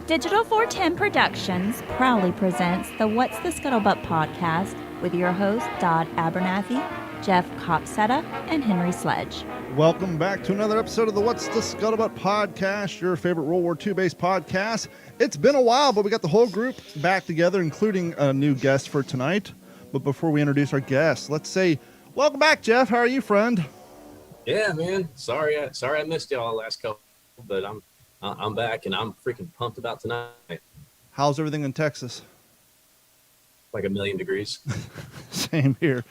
Digital 410 Productions proudly presents the What's the Scuttlebutt podcast with your hosts Dodd Abernathy, Jeff Copsetta, and Henry Sledge. Welcome back to another episode of the What's the Scuttlebutt podcast, your favorite World War II based podcast. It's been a while, but we got the whole group back together, including a new guest for tonight. But before we introduce our guest, let's say welcome back, Jeff. How are you, friend? Yeah, man. Sorry I missed y'all last couple, but I'm back and I'm freaking pumped about tonight. How's everything in Texas? Like 1,000,000 degrees. Same here.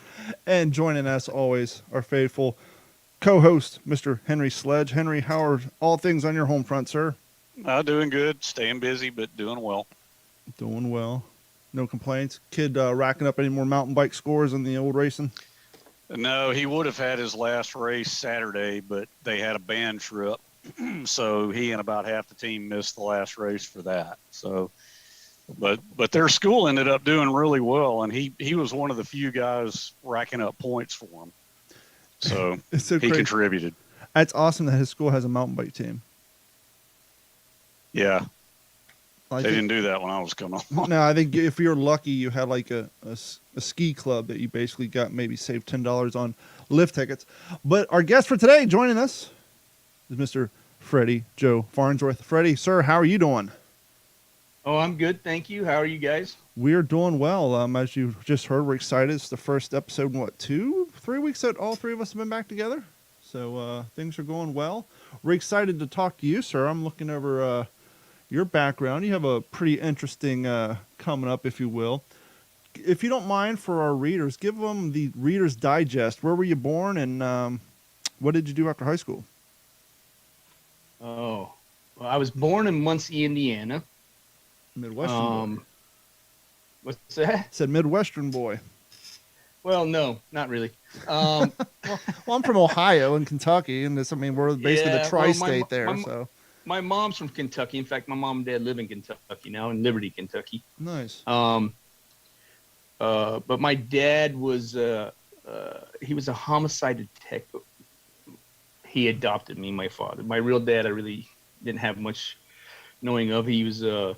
And joining us always, our faithful co-host, Mr. Henry Sledge. Henry, how are all things on your home front, sir? Doing good. Staying busy, but doing well. Doing well. No complaints. Kid racking up any more mountain bike scores in the old racing? No, he would have had his last race Saturday, but they had a band trip. So he and about half the team missed the last race for that. So, but their school ended up doing really well, and he was one of the few guys racking up points for them. So, he contributed. That's awesome that his school has a mountain bike team. Yeah. They didn't do that when I was coming along. No, I think if you're lucky, you had like a ski club that you basically got maybe saved $10 on lift tickets. But our guest for today joining us is Mr. Freddie Joe Farnsworth. Freddie, sir, how are you doing? Oh, I'm good, thank you. How are you guys? We're doing well. As you just heard, we're excited. It's the first episode in, 2-3 weeks that all three of us have been back together. So things are going well. We're excited to talk to you, sir. I'm looking over your background. You have a pretty interesting coming up, if you will. If you don't mind, for our readers, give them the Reader's Digest. Where were you born, and what did you do after high school? Oh, well, I was born in Muncie, Indiana. Midwestern boy. What's that? Said Midwestern boy. Well, no, not really. Well, I'm from Ohio and Kentucky, and we're basically the tri-state there. So my mom's from Kentucky. In fact, my mom and dad live in Kentucky now, in Liberty, Kentucky. Nice. But my dad was he was a homicide detective. He adopted me, my father. My real dad, I really didn't have much knowing of. He was him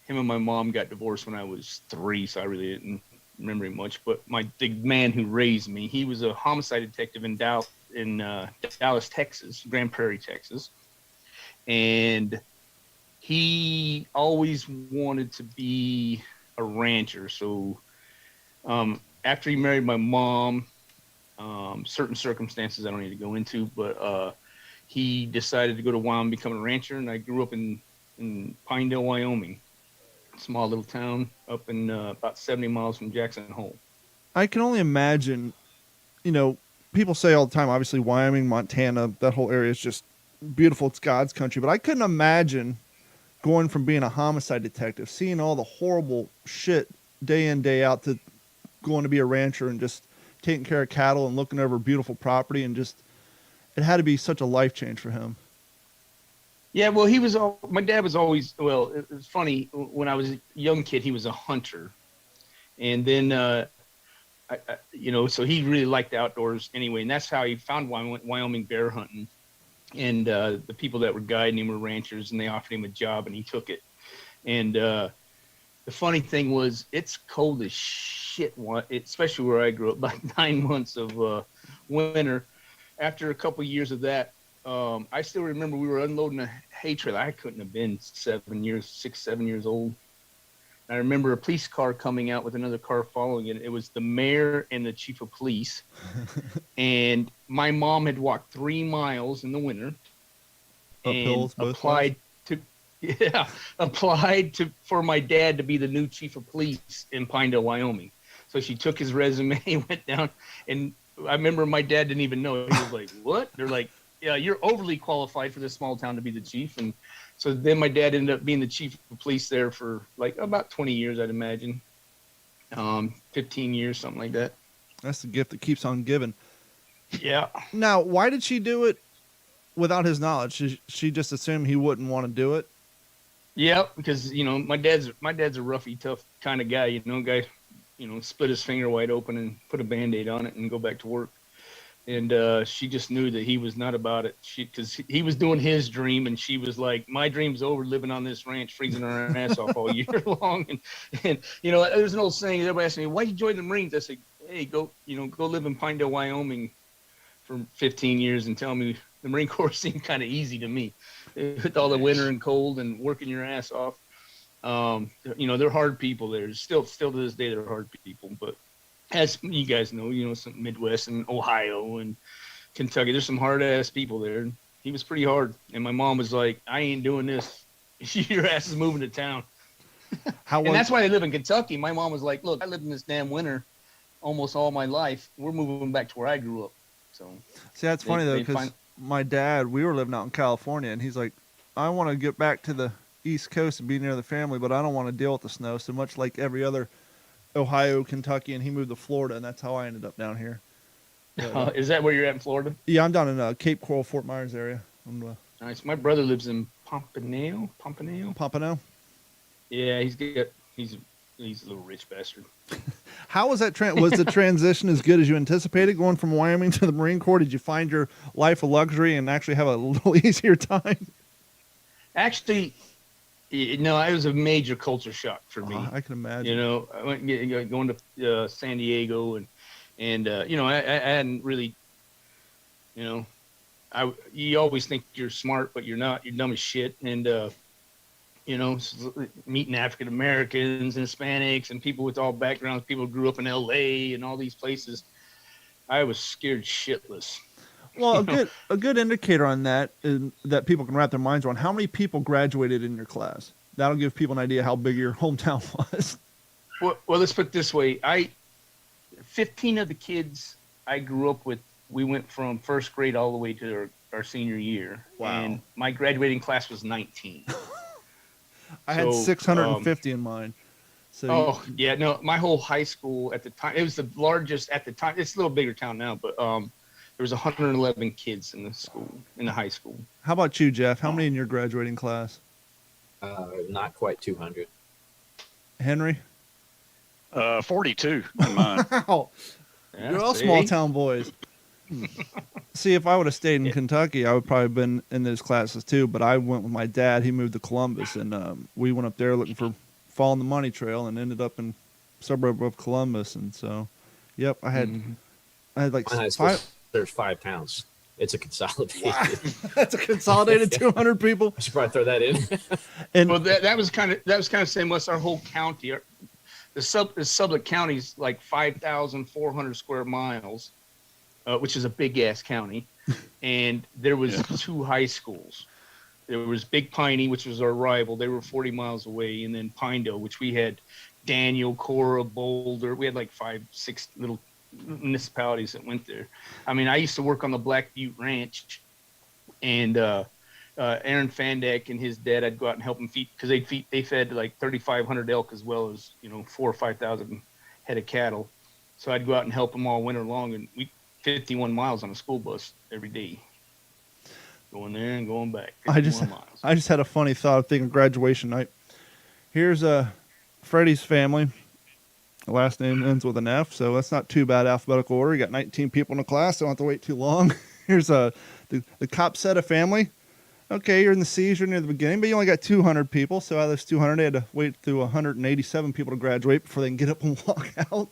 and my mom got divorced when I was 3, so I really didn't remember him much. But the man who raised me, he was a homicide detective in Dallas, Texas, Grand Prairie, Texas. And he always wanted to be a rancher. So after he married my mom, certain circumstances I don't need to go into, but he decided to go to Wyoming, become a rancher, and I grew up in Pinedale, Wyoming, a small little town up in about 70 miles from Jackson Hole. I can only imagine, people say all the time, obviously Wyoming, Montana, that whole area is just beautiful. It's God's country, but I couldn't imagine going from being a homicide detective, seeing all the horrible shit day in, day out, to going to be a rancher and just taking care of cattle and looking over beautiful property, and just, it had to be such a life change for him. Yeah, well, my dad was always, well, it was funny, when I was a young kid, he was a hunter. And then, so he really liked the outdoors anyway. And that's how he found Wyoming bear hunting. And the people that were guiding him were ranchers, and they offered him a job, and he took it. And the funny thing was, it's cold as shit, especially where I grew up, about 9 months of winter. After a couple of years of that, I still remember we were unloading a hay trailer. I couldn't have been 7 years old. I remember a police car coming out with another car following it. It was the mayor and the chief of police. And my mom had walked 3 miles in the winter and applied for my dad to be the new chief of police in Pinedale, Wyoming. So she took his resume, went down, and I remember my dad didn't even know. He was like, "What?" They're like, "Yeah, you're overly qualified for this small town to be the chief." And so then my dad ended up being the chief of police there for like about 20 years, I'd imagine. 15 years, something like that. That's the gift that keeps on giving. Yeah. Now, why did she do it without his knowledge? She just assumed he wouldn't want to do it? Yeah, because, my dad's a roughy, tough kind of guy, split his finger wide open and put a Band-Aid on it and go back to work. and she just knew that he was not about it. Because he was doing his dream, and she was like, "My dream's over, living on this ranch, freezing her ass off all year long." And there's an old saying. Everybody asks me, "Why'd you join the Marines?" I said, "Hey, go live in Pinedale, Wyoming, for 15 years, and tell me the Marine Corps seemed kind of easy to me, with all the winter and cold and working your ass off." They're hard people there. Still to this day, they're hard people, but. As you guys know, some Midwest and Ohio and Kentucky, there's some hard ass people there. He was pretty hard, and my mom was like, "I ain't doing this. Your ass is moving to town." And that's why they live in Kentucky. My mom was like, "Look, I lived in this damn winter almost all my life. We're moving back to where I grew up." So see, that's funny though, because my dad, we were living out in California, and he's like, "I want to get back to the East Coast and be near the family, but I don't want to deal with the snow." So much like every other Ohio, Kentucky, and he moved to Florida, and that's how I ended up down here. But, is that where you're at in Florida? Yeah, I'm down in Cape Coral, Fort Myers area. Nice. My brother lives in Pompano. Yeah, he's a little rich bastard. How was that? Was the transition as good as you anticipated, going from Wyoming to the Marine Corps? Did you find your life a luxury and actually have a little easier time? Actually, no, it was a major culture shock for me. I can imagine. I went going to San Diego, and I hadn't really, you always think you're smart, but you're not. You're dumb as shit. And meeting African Americans and Hispanics and people with all backgrounds, people who grew up in L.A. and all these places, I was scared shitless. Well, a good indicator on that is that people can wrap their minds around how many people graduated in your class. That'll give people an idea how big your hometown was. Well, let's put it this way. 15 of the kids I grew up with, we went from first grade all the way to our senior year. Wow. And my graduating class was 19. I had 650 in mine. So my whole high school at the time, it was the largest at the time. It's a little bigger town now, but there was 111 kids in the high school. How about you, Jeff? How many in your graduating class? Not quite 200. Henry? 42 in mine. Wow. Yeah, you're all small town boys. See, if I would have stayed in Kentucky, I would probably have been in those classes too. But I went with my dad. He moved to Columbus, and we went up there looking for following the money trail, and ended up in suburb of Columbus. And so, yep, I had like there's 5 towns. It's a consolidated. Wow. That's a consolidated 200 people. I should probably throw that in. And well, that was kind of same with our whole county. The Sublette County's like 5,400 square miles, which is a big ass county, and there was 2 high schools. There was Big Piney, which was our rival. They were 40 miles away, and then Pinedale, which we had Daniel, Cora, Boulder. We had like 5-6 little municipalities that went there. I mean, I used to work on the Black Butte Ranch, and Aaron Fandak and his dad, I'd go out and help them feed, because they fed like 3,500 elk as well as 4,000 or 5,000 head of cattle. So I'd go out and help them all winter long, and we 51 miles on a school bus every day, going there and going back. I just had a funny thought thinking graduation night. Here's Freddie's family. The last name ends with an F, so that's not too bad alphabetical order. You got 19 people in the class, so don't have to wait too long. Here's the Copsetta family. Okay, you're in the C's, you're near the beginning, but you only got 200 people, so out of those 200, they had to wait through 187 people to graduate before they can get up and walk out.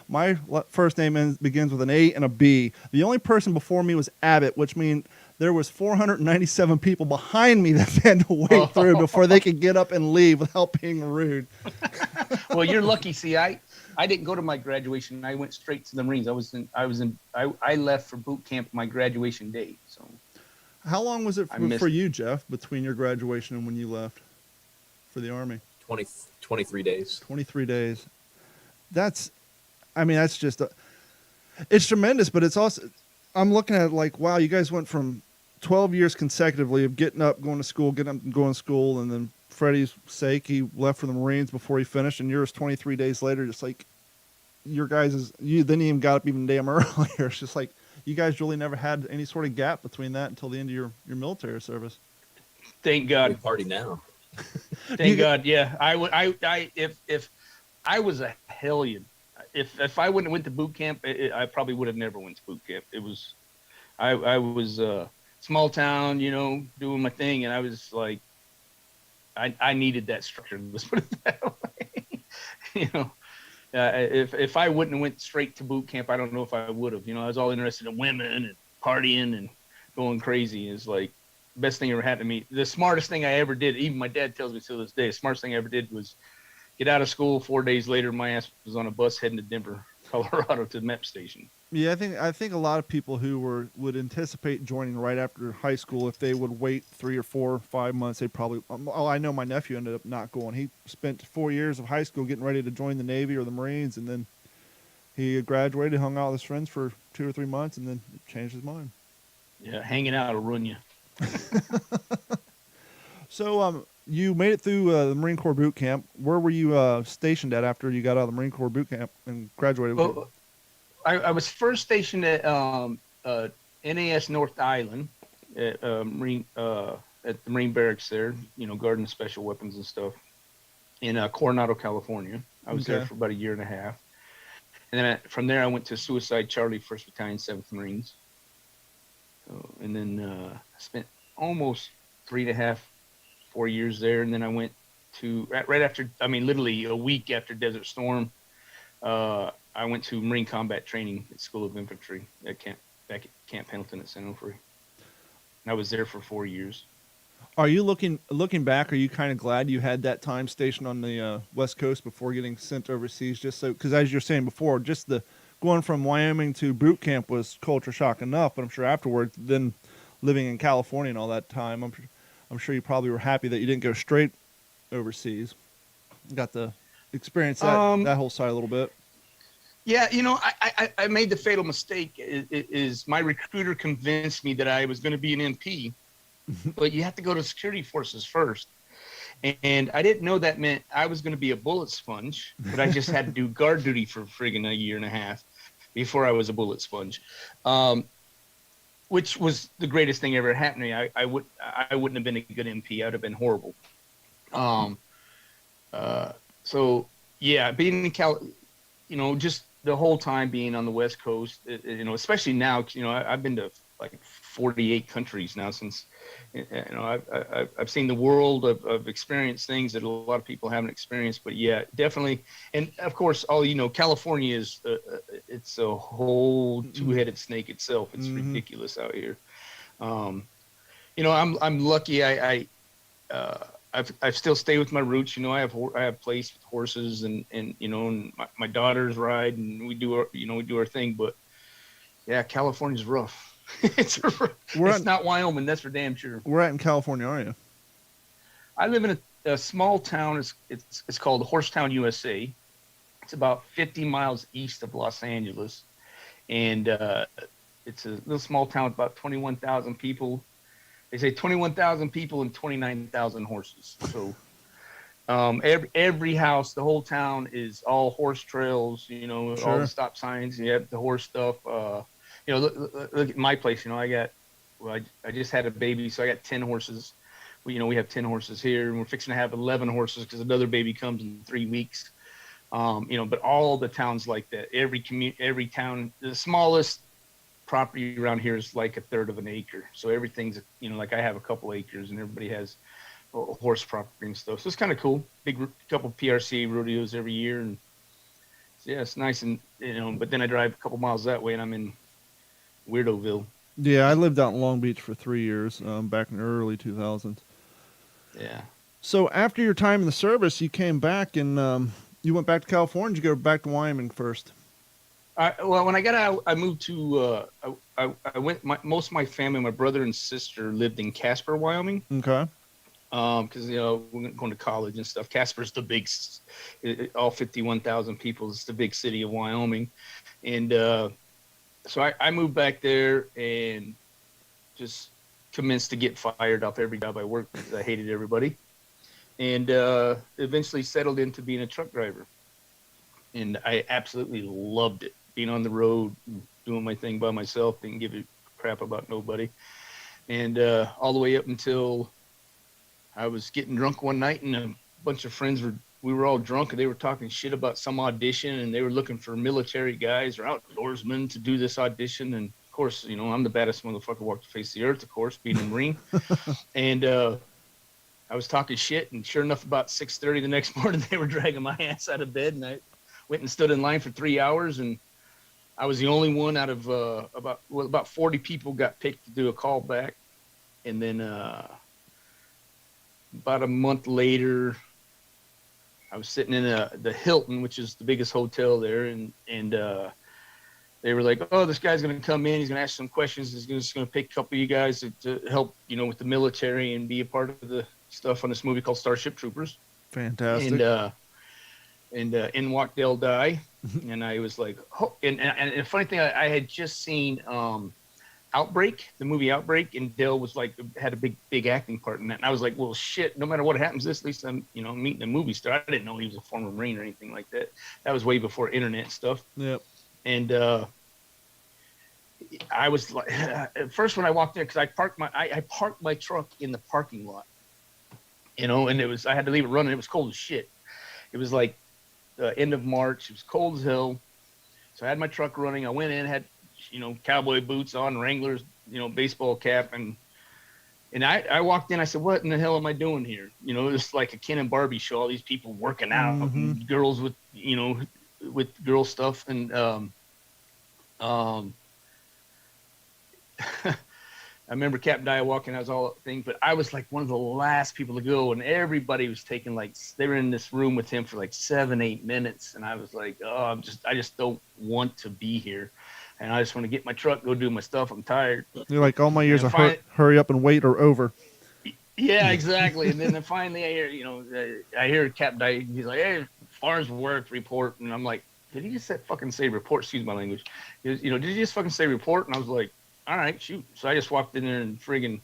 My first name begins with an A and a B. The only person before me was Abbott, which means there was 497 people behind me that they had to wait through before they could get up and leave without being rude. Well, you're lucky. See, I didn't go to my graduation. I went straight to the Marines. I left for boot camp my graduation day. So, how long was it for you, Jeff, between your graduation and when you left for the Army? 23 days. 23 days. That's just it's tremendous, but it's also, I'm looking at it like, wow, you guys went from 12 years consecutively of getting up, going to school, getting up and going to school, and then Freddie's sake, he left for the Marines before he finished, and yours 23 days later, just like your guys' then you even got up even damn earlier. It's just like you guys really never had any sort of gap between that until the end of your military service. Thank God. We party now. Thank God. Yeah, if I was a hellion, if I wouldn't have went to boot camp, I probably would have never went to boot camp. It was I was small town, doing my thing, and I was like, I needed that structure. Let's put it that way. If I wouldn't have went straight to boot camp, I don't know if I would have. I was all interested in women and partying and going crazy. Is like best thing ever happened to me. The smartest thing I ever did, even my dad tells me to this day, the smartest thing I ever did was get out of school. 4 days later, my ass was on a bus heading to Denver, Colorado, to the MEP station. Yeah, I think a lot of people who would anticipate joining right after high school, if they would wait 3 or 4 or 5 months, they probably. I know my nephew ended up not going. He spent 4 years of high school getting ready to join the Navy or the Marines, and then he graduated, hung out with his friends for 2 or 3 months, and then changed his mind. Yeah, hanging out will ruin you. So, you made it through the Marine Corps boot camp. Where were you stationed at after you got out of the Marine Corps boot camp and graduated? Well, I was first stationed at NAS North Island at Marine at the Marine Barracks there. Guarding special weapons and stuff in Coronado, California. I was there for about a year and a half, and then from there I went to Suicide Charlie, 1st Battalion, 7th Marines. And then I spent almost 3.5, 4 years there, and then I went to right after. I mean, literally a week after Desert Storm. I went to Marine Combat Training at School of Infantry back at Camp Pendleton at San Onofre. I was there for 4 years. Are you looking back? Are you kind of glad you had that time stationed on the West Coast before getting sent overseas? Just so, because as you're saying before, just the going from Wyoming to boot camp was culture shock enough, but I'm sure afterwards, then living in California and all that time, I'm sure you probably were happy that you didn't go straight overseas. Got to experience that whole side a little bit. Yeah, I made the fatal mistake. Is my recruiter convinced me that I was going to be an MP, but you have to go to security forces first. And I didn't know that meant I was going to be a bullet sponge, but I just had to do guard duty for friggin' a year and a half before I was a bullet sponge, which was the greatest thing ever happened to me. I wouldn't have been a good MP. I would have been horrible. So yeah, being in just the whole time being on the West Coast, especially now, I've been to like 48 countries now since, I've seen the world. I've experienced things that a lot of people haven't experienced, but yeah, definitely. And of course, California is, it's a whole two-headed snake itself. It's ridiculous out here. I'm lucky. I've still stayed with my roots. I have place with horses and my daughters ride and we do our thing. But yeah, California's rough. It's not Wyoming. That's for damn sure. Where at in California are you? I live in a small town. It's called Horsetown, USA. It's about 50 miles east of Los Angeles, and it's a little small town with about 21,000 people. They say 21,000 people and 29,000 horses. So every house, the whole town is all horse trails, all the stop signs. You have the horse stuff. Look at my place. I just had a baby, so I got 10 horses. We have 10 horses here, and we're fixing to have 11 horses because another baby comes in 3 weeks. But all the towns like that, every town, the smallest property around here is like 1/3 of an acre. So everything's, like I have a couple acres and everybody has horse property and stuff. So it's kind of cool. Big couple PRCA rodeos every year. And yeah, it's nice. And, but then I drive a couple miles that way and I'm in Weirdoville. Yeah, I lived out in Long Beach for 3 years, back in the early 2000s. Yeah. So after your time in the service, you came back and you went back to California. Did you go back to Wyoming first? Well, when I got out, I moved to. I went. Most of my family, my brother and sister, lived in Casper, Wyoming. Okay. Because we're going to college and stuff. Casper's the big, all 51,000 people. It's the big city of Wyoming, and so I moved back there and just commenced to get fired off every job I worked because I hated everybody, and eventually settled into being a truck driver, and I absolutely loved it. Being on the road, doing my thing by myself, didn't give a crap about nobody. And all the way up until I was getting drunk one night and a bunch of friends we were all drunk and they were talking shit about some audition and they were looking for military guys or outdoorsmen to do this audition. And Of course, you know, I'm the baddest motherfucker walked the face of the earth, of course, being a Marine. And I was talking shit, and sure enough, about 6:30 the next morning, they were dragging my ass out of bed, and I went and stood in line for 3 hours, and I was the only one out of about 40 people got picked to do a call back. And then about a month later, I was sitting in the Hilton, which is the biggest hotel there, and they were like, "Oh, this guy's going to come in. He's going to ask some questions. He's just going to pick a couple of you guys to help, you know, with the military and be a part of the stuff on this movie called Starship Troopers." Fantastic. And in walked Del Dye, and I was like, oh, and the funny thing, I had just seen Outbreak, the movie Outbreak, and Dale was like, had a big acting part in that, and I was like, well, shit, no matter what happens, at least I'm, you know, meeting a movie star. I didn't know he was a former Marine or anything like that. That was way before internet stuff. Yep. And I was like, at first when I walked in, because I parked my truck in the parking lot, you know, and I had to leave it running. It was cold as shit. It was like end of March. It was cold as hell. So I had my truck running. I went in, had, you know, cowboy boots on, Wranglers, you know, baseball cap, and I walked in. I said, "What in the hell am I doing here?" You know, it's like a Ken and Barbie show. All these people working out, and girls with, you know, with girl stuff, and I remember Captain Dye walking. I was all thing, but I was like one of the last people to go, and everybody was taking like, they were in this room with him for like 7-8 minutes, and I was like, oh, I just don't want to be here, and I just want to get my truck, go do my stuff. I'm tired. You're like, all my years of hurry up and wait are over. Yeah, exactly. And then finally, I hear Captain Dye. He's like, "Hey, Farnsworth report," and I'm like, "Did he just fucking say report?" Excuse my language. He was, you know, did he just fucking say report? And I was like, all right, shoot. So I just walked in there and friggin',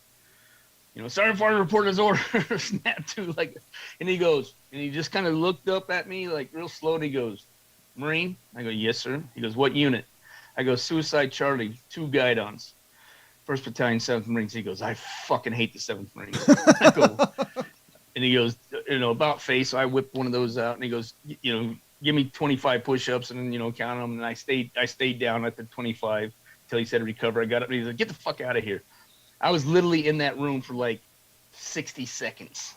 you know, "Sergeant Farnsworth report his order." Snap to, like, and he goes, and he just kind of looked up at me like real slow, and he goes, "Marine?" I go, "Yes, sir." He goes, "What unit?" I go, "Suicide Charlie, 2 guidons, 1st Battalion, 7th Marines." He goes, "I fucking hate the 7th Marines." I go, and he goes, you know, about face. So I whipped one of those out, and he goes, you know, "Give me 25 push-ups," and then, you know, count them. And I stayed down at the 25 until he said recover. I got up, and he's like, "Get the fuck out of here." I was literally in that room for like 60 seconds.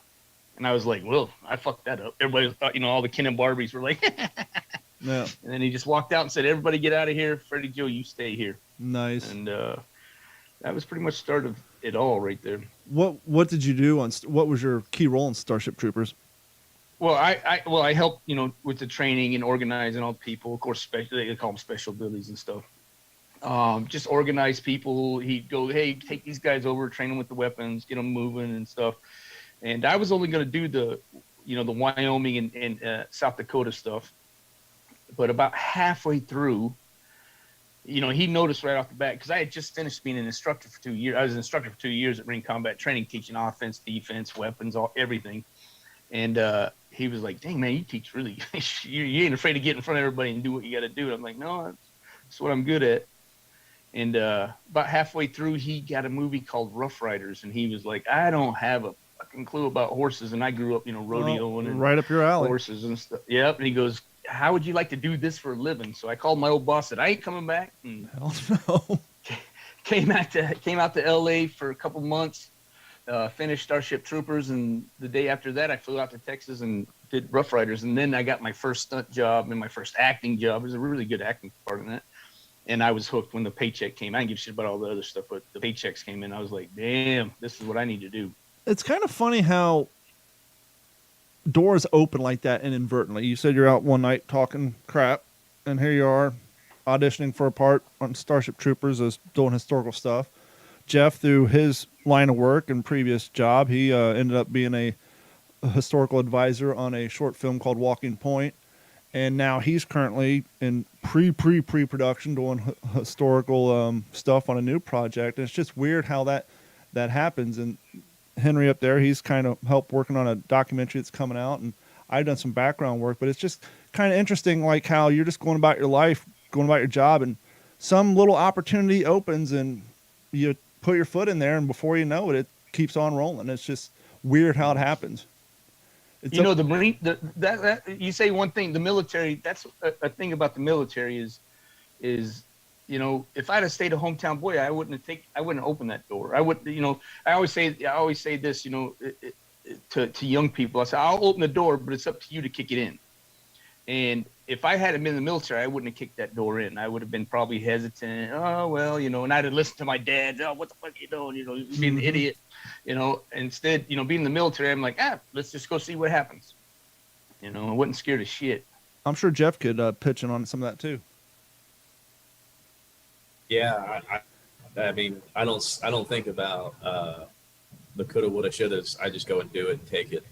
And I was like, well, I fucked that up. Everybody thought, you know, all the Ken and Barbies were like, Yeah. And then he just walked out and said, "Everybody get out of here. Freddie Joe, you stay here." Nice. And that was pretty much the start of it all right there. What did you do what was your key role in Starship Troopers? Well, I helped, you know, with the training and organizing all the people. Of course, they call them special abilities and stuff. Just organize people. He'd go, "Hey, take these guys over, train them with the weapons, get them moving and stuff." And I was only going to do the Wyoming and South Dakota stuff. But about halfway through, you know, he noticed right off the bat, because I had just finished being an instructor for 2 years. I was an instructor for 2 years at Marine Combat Training, teaching offense, defense, weapons, everything. And he was like, "Dang, man, you teach really, you ain't afraid to get in front of everybody and do what you got to do." And I'm like, "No, that's what I'm good at." And about halfway through, he got a movie called Rough Riders, and he was like, "I don't have a fucking clue about horses, and I grew up, you know, rodeoing and right up your alley. Horses and stuff." Yep. And he goes, "How would you like to do this for a living?" So I called my old boss, said, "I ain't coming back." And Hell no. came out to LA for a couple months, finished Starship Troopers, and the day after that, I flew out to Texas and did Rough Riders, and then I got my first stunt job and my first acting job. It was a really good acting part in that. And I was hooked when the paycheck came. I didn't give a shit about all the other stuff, but the paychecks came in. I was like, damn, this is what I need to do. It's kind of funny how doors open like that inadvertently. You said you're out one night talking crap, and here you are auditioning for a part on Starship Troopers as doing historical stuff. Jeff, through his line of work and previous job, he ended up being a historical advisor on a short film called Walking Point. And now he's currently in pre-production doing historical stuff on a new project. And it's just weird how that happens. And Henry up there, he's kind of helped working on a documentary that's coming out. And I've done some background work. But it's just kind of interesting, like how you're just going about your life, going about your job, and some little opportunity opens and you put your foot in there, and before you know it, it keeps on rolling. It's just weird how it happens. You know, the Marine, that you say one thing, the military, that's a thing about the military is, if I'd have stayed a hometown boy, I wouldn't open that door. I would, I always say this, to young people. I say, I'll open the door, but it's up to you to kick it in. And if I hadn't been in the military, I wouldn't have kicked that door in. I would have been probably hesitant. Oh, well, and I'd have listened to my dad. Oh, what the fuck are you doing? You're being an idiot. Instead, being in the military, I'm like, let's just go see what happens. I wasn't scared of shit. I'm sure Jeff could pitch in on some of that too. Yeah, I mean, I don't think about the coulda, woulda, shouldas. I just go and do it and take it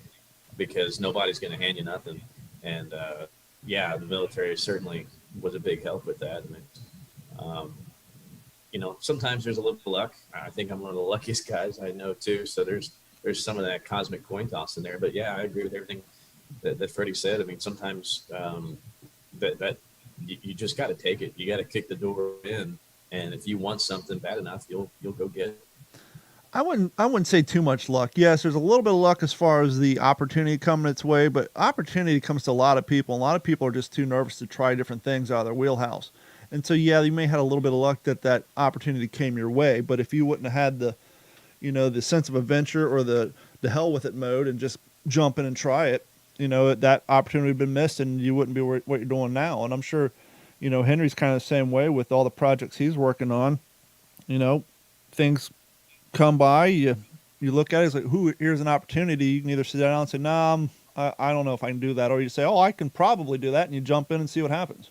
because nobody's going to hand you nothing. And yeah, the military certainly was a big help with that. And sometimes there's a little luck. I think I'm one of the luckiest guys I know too. So there's some of that cosmic coin toss in there. But yeah, I agree with everything that Freddie said. I mean, sometimes that you just got to take it. You got to kick the door in. And if you want something bad enough, you'll go get it. I wouldn't say too much luck. Yes, there's a little bit of luck as far as the opportunity coming its way, but opportunity comes to a lot of people. A lot of people are just too nervous to try different things out of their wheelhouse. And so, yeah, you may have had a little bit of luck that opportunity came your way, but if you wouldn't have had the sense of adventure or the hell with it mode and just jump in and try it, that opportunity would have been missed and you wouldn't be what you're doing now. And I'm sure, Henry's kind of the same way with all the projects he's working on. Things come by, you look at it, it's like, here's an opportunity. You can either sit down and say, nah, I don't know if I can do that. Or you say, oh, I can probably do that. And you jump in and see what happens.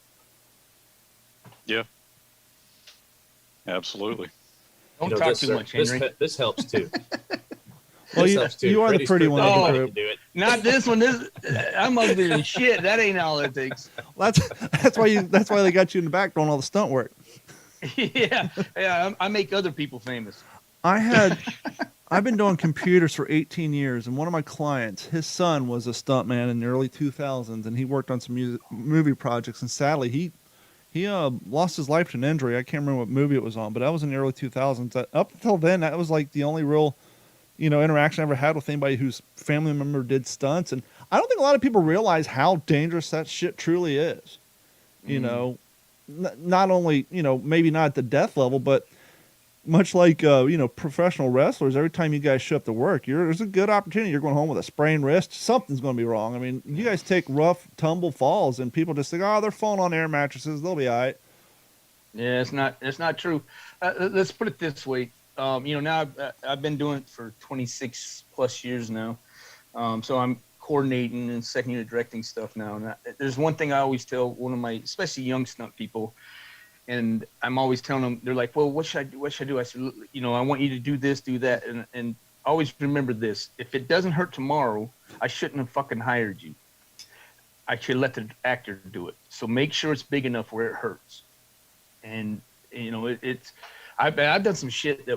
Yeah, absolutely. Don't talk too much, Henry. This helps too. Well, you are the pretty one of the group. Not this one. I'm ugly as shit. That ain't all it takes. That's why they got you in the back doing all the stunt work. Yeah. I make other people famous. I've been doing computers for 18 years, and one of my clients, his son was a stuntman in the early 2000s, and he worked on some movie projects. And sadly, he lost his life to an injury. I can't remember what movie it was on, but that was in the early 2000s. Up until then, that was like the only real, interaction I ever had with anybody whose family member did stunts. And I don't think a lot of people realize how dangerous that shit truly is. Not only, maybe not at the death level, but much like, professional wrestlers, every time you guys show up to work, there's a good opportunity. You're going home with a sprained wrist. Something's going to be wrong. I mean, you guys take rough tumble falls and people just think, oh, they're falling on air mattresses. They'll be all right. Yeah, it's not true. Let's put it this way. Now I've been doing it for 26 plus years now. So I'm coordinating and second unit directing stuff now. And there's one thing I always tell one of my, especially young stunt people, and I'm always telling them, they're like, well, what should I do? What should I do? I said, I want you to do this, do that. And always remember this. If it doesn't hurt tomorrow, I shouldn't have fucking hired you. I should let the actor do it. So make sure it's big enough where it hurts. And, I've done some shit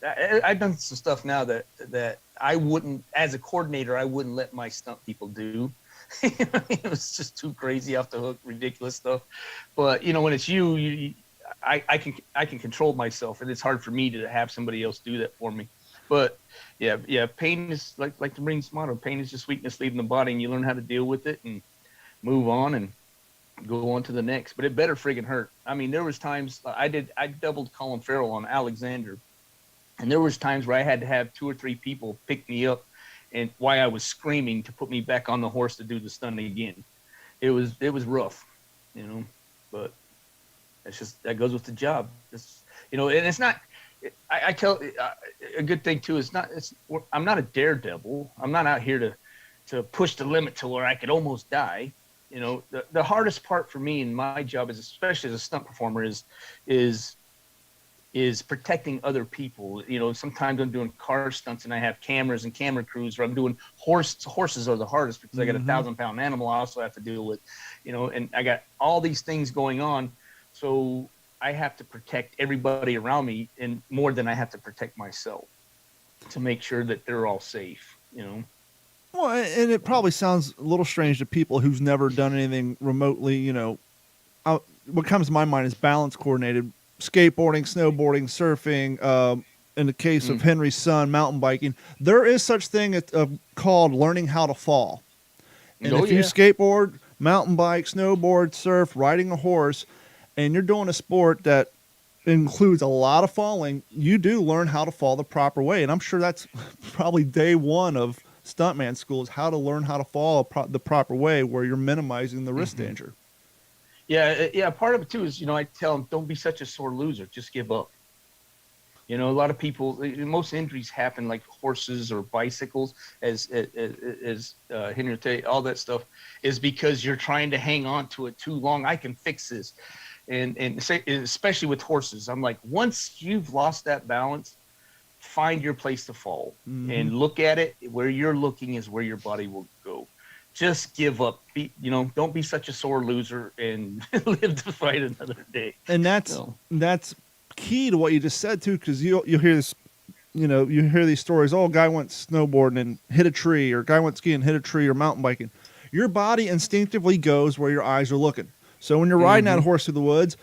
I've done some stuff now that I wouldn't, as a coordinator, I wouldn't let my stunt people do. It was just too crazy, off the hook, ridiculous stuff. But when it's I can control myself, and it's hard for me to have somebody else do that for me. But yeah, pain is like the Marines motto. Pain is just weakness leaving the body, and you learn how to deal with it and move on and go on to the next. But it better friggin' hurt. I mean, there was times I doubled Colin Farrell on Alexander, and there was times where I had to have 2 or 3 people pick me up, and why I was screaming to put me back on the horse to do the stunt again. It was rough, but it's just, that goes with the job. It's, and it's not, I tell, a good thing too is I'm not a daredevil. I'm not out here to push the limit to where I could almost die. The hardest part for me in my job, especially as a stunt performer, is protecting other people. Sometimes I'm doing car stunts and I have cameras and camera crews, or I'm doing horses are the hardest because I got a 1,000-pound animal I also have to deal with, and I got all these things going on. So I have to protect everybody around me, and more than I have to protect myself, to make sure that they're all safe, Well, and it probably sounds a little strange to people who's never done anything remotely, what comes to my mind is balance coordinated. Skateboarding, snowboarding, surfing, in the case of Henry's son, mountain biking. There is such thing called learning how to fall. And if you skateboard, mountain bike, snowboard, surf, riding a horse, and you're doing a sport that includes a lot of falling, you do learn how to fall the proper way. And I'm sure that's probably day one of stuntman school, is how to learn how to fall the proper way where you're minimizing the wrist danger. Yeah. Part of it too is, I tell them, don't be such a sore loser. Just give up. A lot of people, most injuries happen like horses or bicycles, as Henry will tell you, all that stuff is because you're trying to hang on to it too long. I can fix this. And especially with horses, I'm like, once you've lost that balance, find your place to fall and look at it. Where you're looking is where your body will go. Just give up. Don't be such a sore loser and live to fight another day. And that's key to what you just said too, because you'll hear this, you hear these stories. Oh, a guy went snowboarding and hit a tree, or a guy went skiing and hit a tree, or mountain biking. Your body instinctively goes where your eyes are looking. So when you're riding that horse through the woods,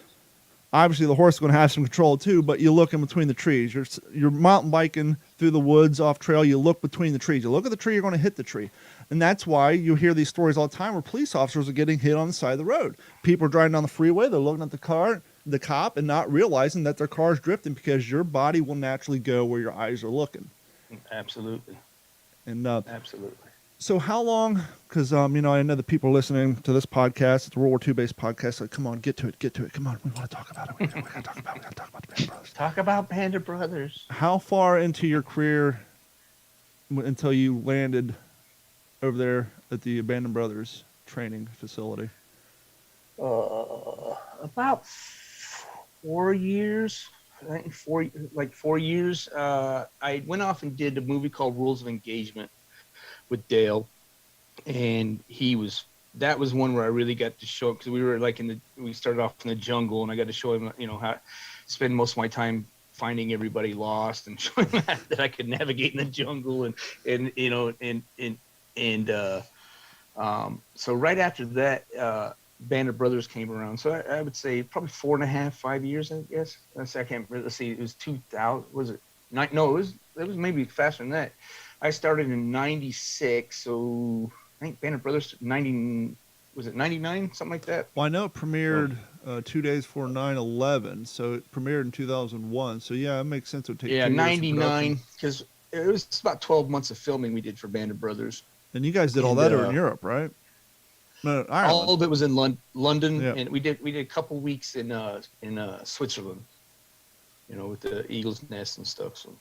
obviously the horse is going to have some control too, but you look in between the trees. You're mountain biking through the woods off trail. You look between the trees. You look at the tree, you're going to hit the tree. And that's why you hear these stories all the time where police officers are getting hit on the side of the road. People are driving down the freeway. They're looking at the cop, and not realizing that their car's drifting, because your body will naturally go where your eyes are looking. Absolutely. And absolutely. So how long, because, I know the people listening to this podcast, it's a World War II based podcast, like, come on, get to it. Come on, we want to talk about it. We got to talk about the Band of Brothers. Talk about Band of Brothers. How far into your career until you landed over there at the Abandoned Brothers training facility? About 4 years. I think 4 years. I went off and did a movie called Rules of Engagement with Dale, and that was one where I really got to show, because we were we started off in the jungle, and I got to show him, how to spend most of my time finding everybody lost and showing that I could navigate in the jungle, so right after that, Band of Brothers came around. So I would say probably 4.5, 5 years, I guess. I can't remember. Let's see. It was 2000. Was it? No, it was maybe faster than that. I started in 96. So I think Band of Brothers 90. Was it 99? Something like that. Well, I know it premiered 2 days before 9/11. So it premiered in 2001. So yeah, it makes sense. It would take 2 years 99, because it was about 12 months of filming we did for Band of Brothers. And you guys did all that over in Europe, right? No, Ireland. All of it was in London, yeah. And we did a couple weeks in Switzerland, with the Eagle's Nest and stuff. So,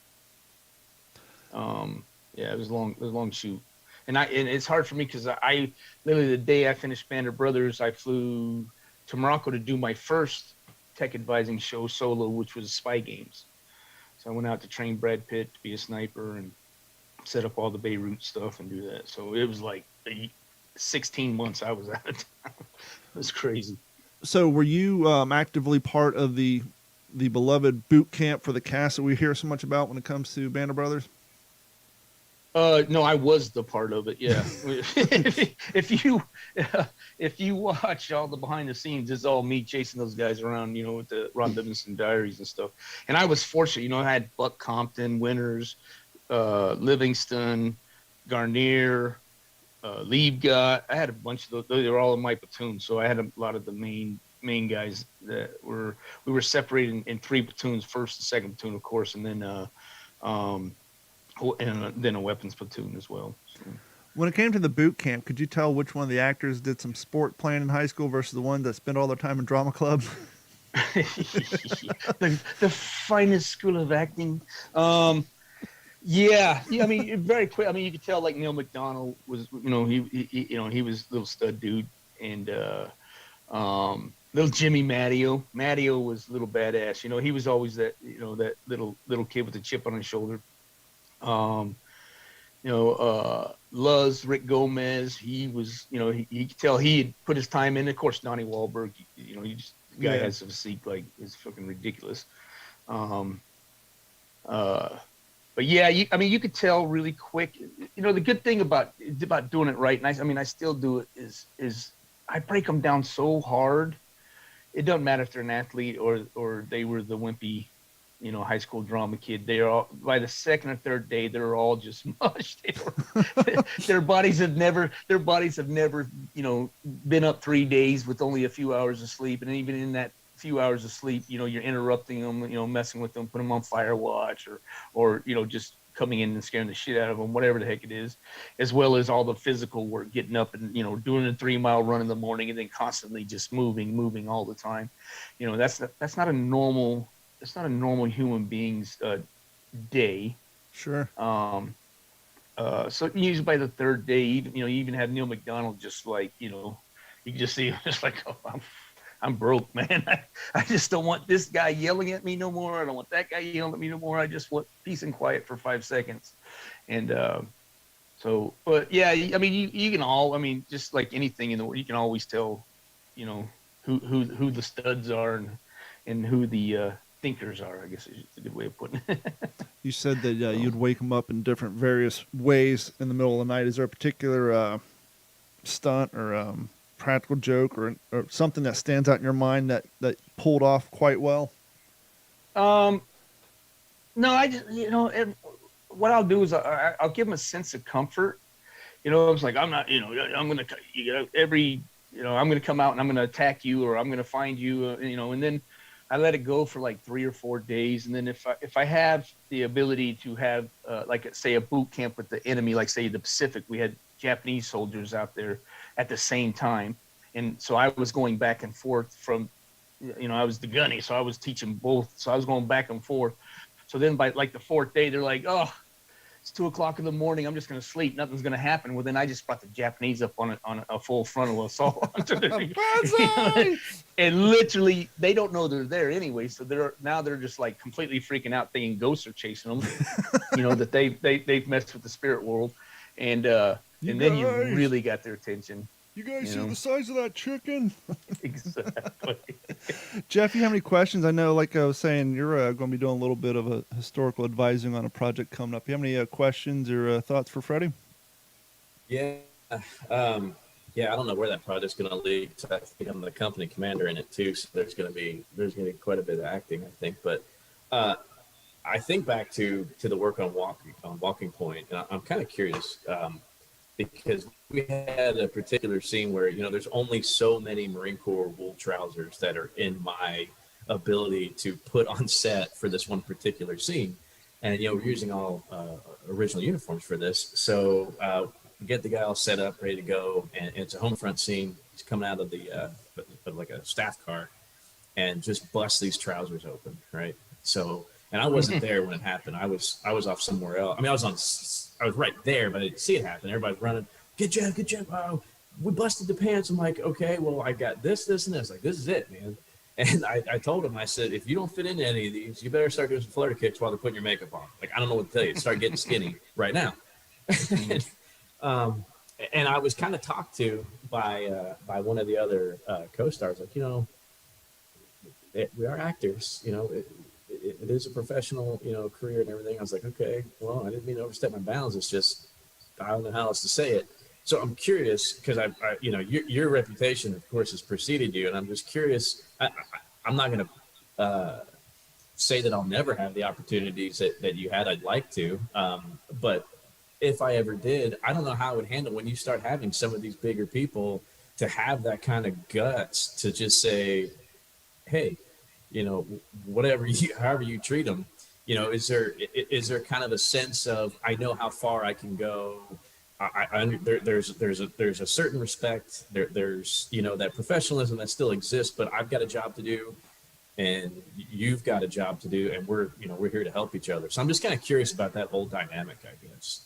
it was a long shoot, and it's hard for me because I literally, the day I finished Band of Brothers, I flew to Morocco to do my first tech advising show solo, which was Spy Games. So I went out to train Brad Pitt to be a sniper and set up all the Beirut stuff and do that. So it was like 16 months I was out of town. It was crazy. So were you actively part of the beloved boot camp for the cast that we hear so much about when it comes to Band of Brothers? No, I was the part of it. Yeah. if you watch all the behind the scenes, it's all me chasing those guys around, with the Ron Livingston diaries and stuff. And I was fortunate, I had Buck Compton, Winters, Livingston, Garnier, Liebgott. I had a bunch of those. They were all in my platoon, so I had a lot of the main guys that we were separated in 3 platoons, first and second platoon, of course, and then a weapons platoon as well. So. When it came to the boot camp, could you tell which one of the actors did some sport playing in high school versus the one that spent all their time in drama club? the finest school of acting. Yeah. I mean, very quick. I mean, you could tell like Neil McDonald was, he was a little stud dude, and little Jimmy Matteo. Matteo was a little badass. He was always that, that little kid with the chip on his shoulder. Luz, Rick Gomez. He was, he could tell he had put his time in. Of course, Donnie Wahlberg. The guy has a physique like it's fucking ridiculous. But yeah, you could tell really quick. The good thing about doing it right, and I still do it, is I break them down so hard. It doesn't matter if they're an athlete or they were the wimpy, high school drama kid. They are all, by the second or third day, they're all just mush. Their bodies have never, been up 3 days with only a few hours of sleep, and even in that few hours of sleep, you're interrupting them, messing with them, putting them on fire watch, or just coming in and scaring the shit out of them, whatever the heck it is, as well as all the physical work, getting up and, doing a 3-mile run in the morning and then constantly just moving all the time. That's not a normal human being's day. Sure. So usually by the third day, you even have Neil McDonald just like, you can just see him just like, oh, I'm broke, man. I just don't want this guy yelling at me no more. I don't want that guy yelling at me no more. I just want peace and quiet for 5 seconds. And but yeah, I mean, you can just like anything in the world, you can always tell, who the studs are and who the thinkers are, I guess is a good way of putting it. You said that you'd wake them up in different various ways in the middle of the night. Is there a particular stunt or practical joke or something that stands out in your mind that pulled off quite well? No, I just, what I'll do is I'll give them a sense of comfort. It's like, I'm not, I'm going to, I'm going to come out and I'm going to attack you, or I'm going to find you, and then I let it go for like 3 or 4 days. And then if I have the ability to have, like, say, a boot camp with the enemy, like, say, the Pacific, we had Japanese soldiers out there at the same time. And so I was going back and forth from, I was the gunny, so I was teaching both. So I was going back and forth. So then by like the 4th day, they're like, oh, it's 2 o'clock in the morning. I'm just going to sleep. Nothing's going to happen. Well, then I just brought the Japanese up on a full frontal assault. And literally, they don't know they're there anyway. So they're just like completely freaking out, thinking ghosts are chasing them. That they've messed with the spirit world, and then you really got their attention. You guys see the size of that chicken? Exactly. Jeff, you have any questions? I know, like I was saying, you're going to be doing a little bit of a historical advising on a project coming up. You have any questions or thoughts for Freddie? Yeah. Yeah, I don't know where that project's going to lead. I think I'm the company commander in it too, so there's going to be quite a bit of acting, I think. But I think back to the work on Walking Point, and I'm kind of curious because we had a particular scene where there's only so many Marine Corps wool trousers that are in my ability to put on set for this one particular scene, and we're using all original uniforms for this, so. Get the guy all set up, ready to go, and it's a home front scene. He's coming out of the like a staff car, and just busts these trousers open, right? So, and I wasn't there when it happened. I was off somewhere else. I mean, I was right there, but I didn't see it happen. Everybody's running. Good job. Oh, we busted the pants. I'm like, okay, well, I got this, and this. Like, this is it, man. And I told him, I said, if you don't fit into any of these, you better start doing some flutter kicks while they're putting your makeup on. Like, I don't know what to tell you. Start getting skinny right now. And I was kind of talked to by one of the other co-stars, like, we are actors, it is a professional, career and everything. I was like, okay, well, I didn't mean to overstep my bounds. It's just, I don't know how else to say it. So I'm curious because I your reputation, of course, has preceded you. And I'm just curious. I'm not going to say that I'll never have the opportunities that you had. I'd like to, but if I ever did, I don't know how I would handle when you start having some of these bigger people to have that kind of guts to just say, hey, however you treat them, is there kind of a sense of, I know how far I can go. There's a certain respect there's that professionalism that still exists, but I've got a job to do and you've got a job to do, and we're here to help each other. So I'm just kind of curious about that whole dynamic, I guess.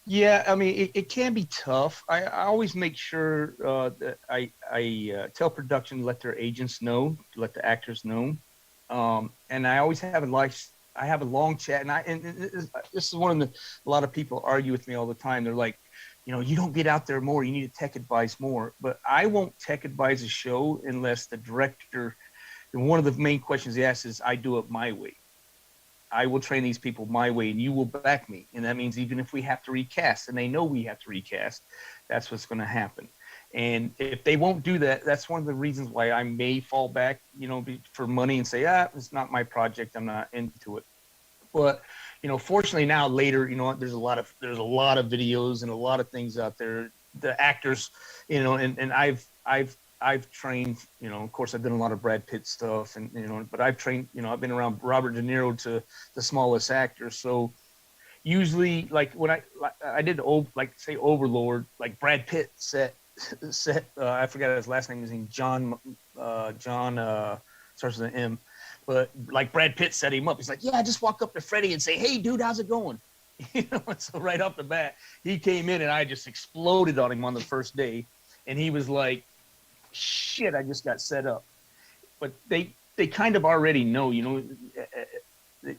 Yeah, I mean, it can be tough. I always make sure that I tell production, let their agents know, let the actors know, and I always have a long chat. And this is one of a lot of people argue with me all the time. They're like, you don't get out there more. You need to tech advise more. But I won't tech advise a show unless the director. And one of the main questions he asks is, I do it my way. I will train these people my way, and you will back me. And that means even if we have to recast, and they know we have to recast, that's what's going to happen. And if they won't do that, that's one of the reasons why I may fall back, for money and say, it's not my project. I'm not into it. But, fortunately now later, there's a lot of videos and a lot of things out there. The actors, and I've I've trained, of course I've done a lot of Brad Pitt stuff and, but I've trained, I've been around Robert De Niro to the smallest actors. So usually like when I did say Overlord, like Brad Pitt set, I forgot his last name, John starts with an M, but like Brad Pitt set him up. He's like, yeah, just walk up to Freddie and say, hey dude, how's it going? So right off the bat, he came in and I just exploded on him on the first day. And he was like, shit, I just got set up. But they kind of already know,